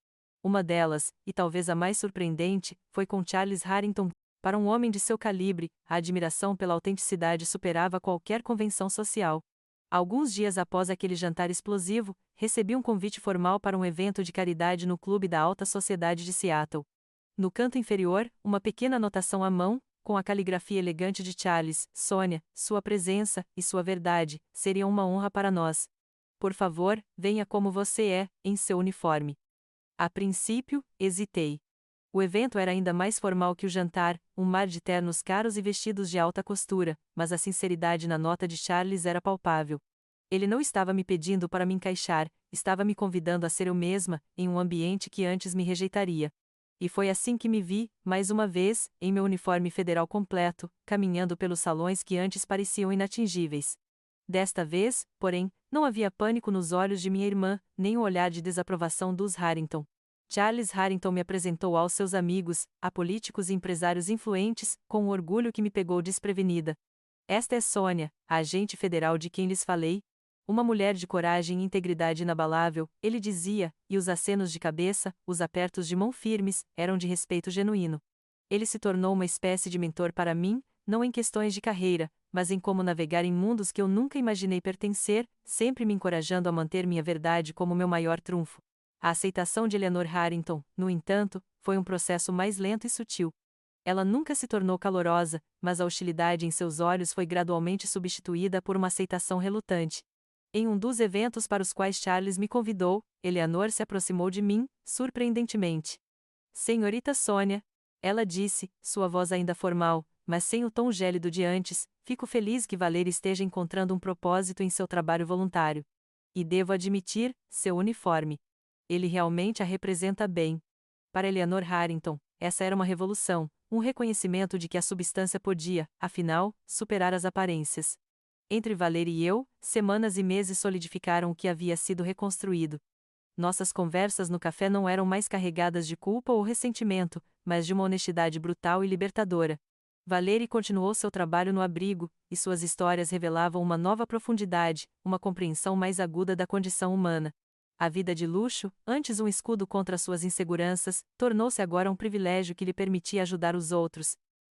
Uma delas, e talvez a mais surpreendente, foi com Charles Harrington. Para um homem de seu calibre, a admiração pela autenticidade superava qualquer convenção social. Alguns dias após aquele jantar explosivo, recebi um convite formal para um evento de caridade no Clube da Alta Sociedade de Seattle. No canto inferior, uma pequena anotação à mão, com a caligrafia elegante de Charles: Sônia, sua presença e sua verdade seriam uma honra para nós. Por favor, venha como você é, em seu uniforme. A princípio, hesitei. O evento era ainda mais formal que o jantar, um mar de ternos caros e vestidos de alta costura, mas a sinceridade na nota de Charles era palpável. Ele não estava me pedindo para me encaixar, estava me convidando a ser eu mesma, em um ambiente que antes me rejeitaria. E foi assim que me vi, mais uma vez, em meu uniforme federal completo, caminhando pelos salões que antes pareciam inatingíveis. Desta vez, porém, não havia pânico nos olhos de minha irmã, nem o olhar de desaprovação dos Harrington. Charles Harrington me apresentou aos seus amigos, a políticos e empresários influentes, com um orgulho que me pegou desprevenida. Esta é Sônia, a agente federal de quem lhes falei. Uma mulher de coragem e integridade inabalável, ele dizia, e os acenos de cabeça, os apertos de mão firmes, eram de respeito genuíno. Ele se tornou uma espécie de mentor para mim, não em questões de carreira, mas em como navegar em mundos que eu nunca imaginei pertencer, sempre me encorajando a manter minha verdade como meu maior trunfo. A aceitação de Eleanor Harrington, no entanto, foi um processo mais lento e sutil. Ela nunca se tornou calorosa, mas a hostilidade em seus olhos foi gradualmente substituída por uma aceitação relutante. Em um dos eventos para os quais Charles me convidou, Eleanor se aproximou de mim, surpreendentemente. Senhorita Sônia, ela disse, sua voz ainda formal, mas sem o tom gélido de antes, fico feliz que Valerie esteja encontrando um propósito em seu trabalho voluntário. E devo admitir, seu uniforme. Ele realmente a representa bem. Para Eleanor Harrington, essa era uma revolução, um reconhecimento de que a substância podia, afinal, superar as aparências. Entre Valerie e eu, semanas e meses solidificaram o que havia sido reconstruído. Nossas conversas no café não eram mais carregadas de culpa ou ressentimento, mas de uma honestidade brutal e libertadora. Valerie continuou seu trabalho no abrigo, e suas histórias revelavam uma nova profundidade, uma compreensão mais aguda da condição humana. A vida de luxo, antes um escudo contra suas inseguranças, tornou-se agora um privilégio que lhe permitia ajudar os outros.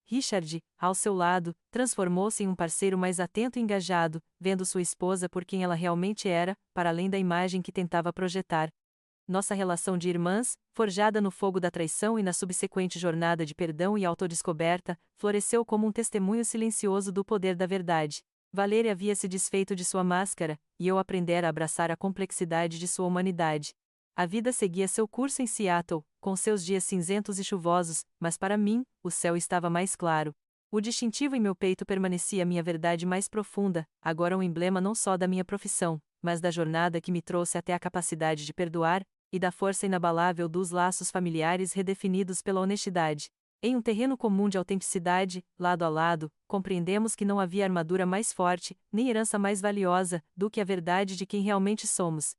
Richard, ao seu lado, transformou-se em um parceiro mais atento e engajado, vendo sua esposa por quem ela realmente era, para além da imagem que tentava projetar. Nossa relação de irmãs, forjada no fogo da traição e na subsequente jornada de perdão e autodescoberta, floresceu como um testemunho silencioso do poder da verdade. Valerie havia se desfeito de sua máscara, e eu aprendera a abraçar a complexidade de sua humanidade. A vida seguia seu curso em Seattle, com seus dias cinzentos e chuvosos, mas para mim, o céu estava mais claro. O distintivo em meu peito permanecia minha verdade mais profunda, agora um emblema não só da minha profissão, mas da jornada que me trouxe até a capacidade de perdoar, e da força inabalável dos laços familiares redefinidos pela honestidade. Em um terreno comum de autenticidade, lado a lado, compreendemos que não havia armadura mais forte, nem herança mais valiosa, do que a verdade de quem realmente somos.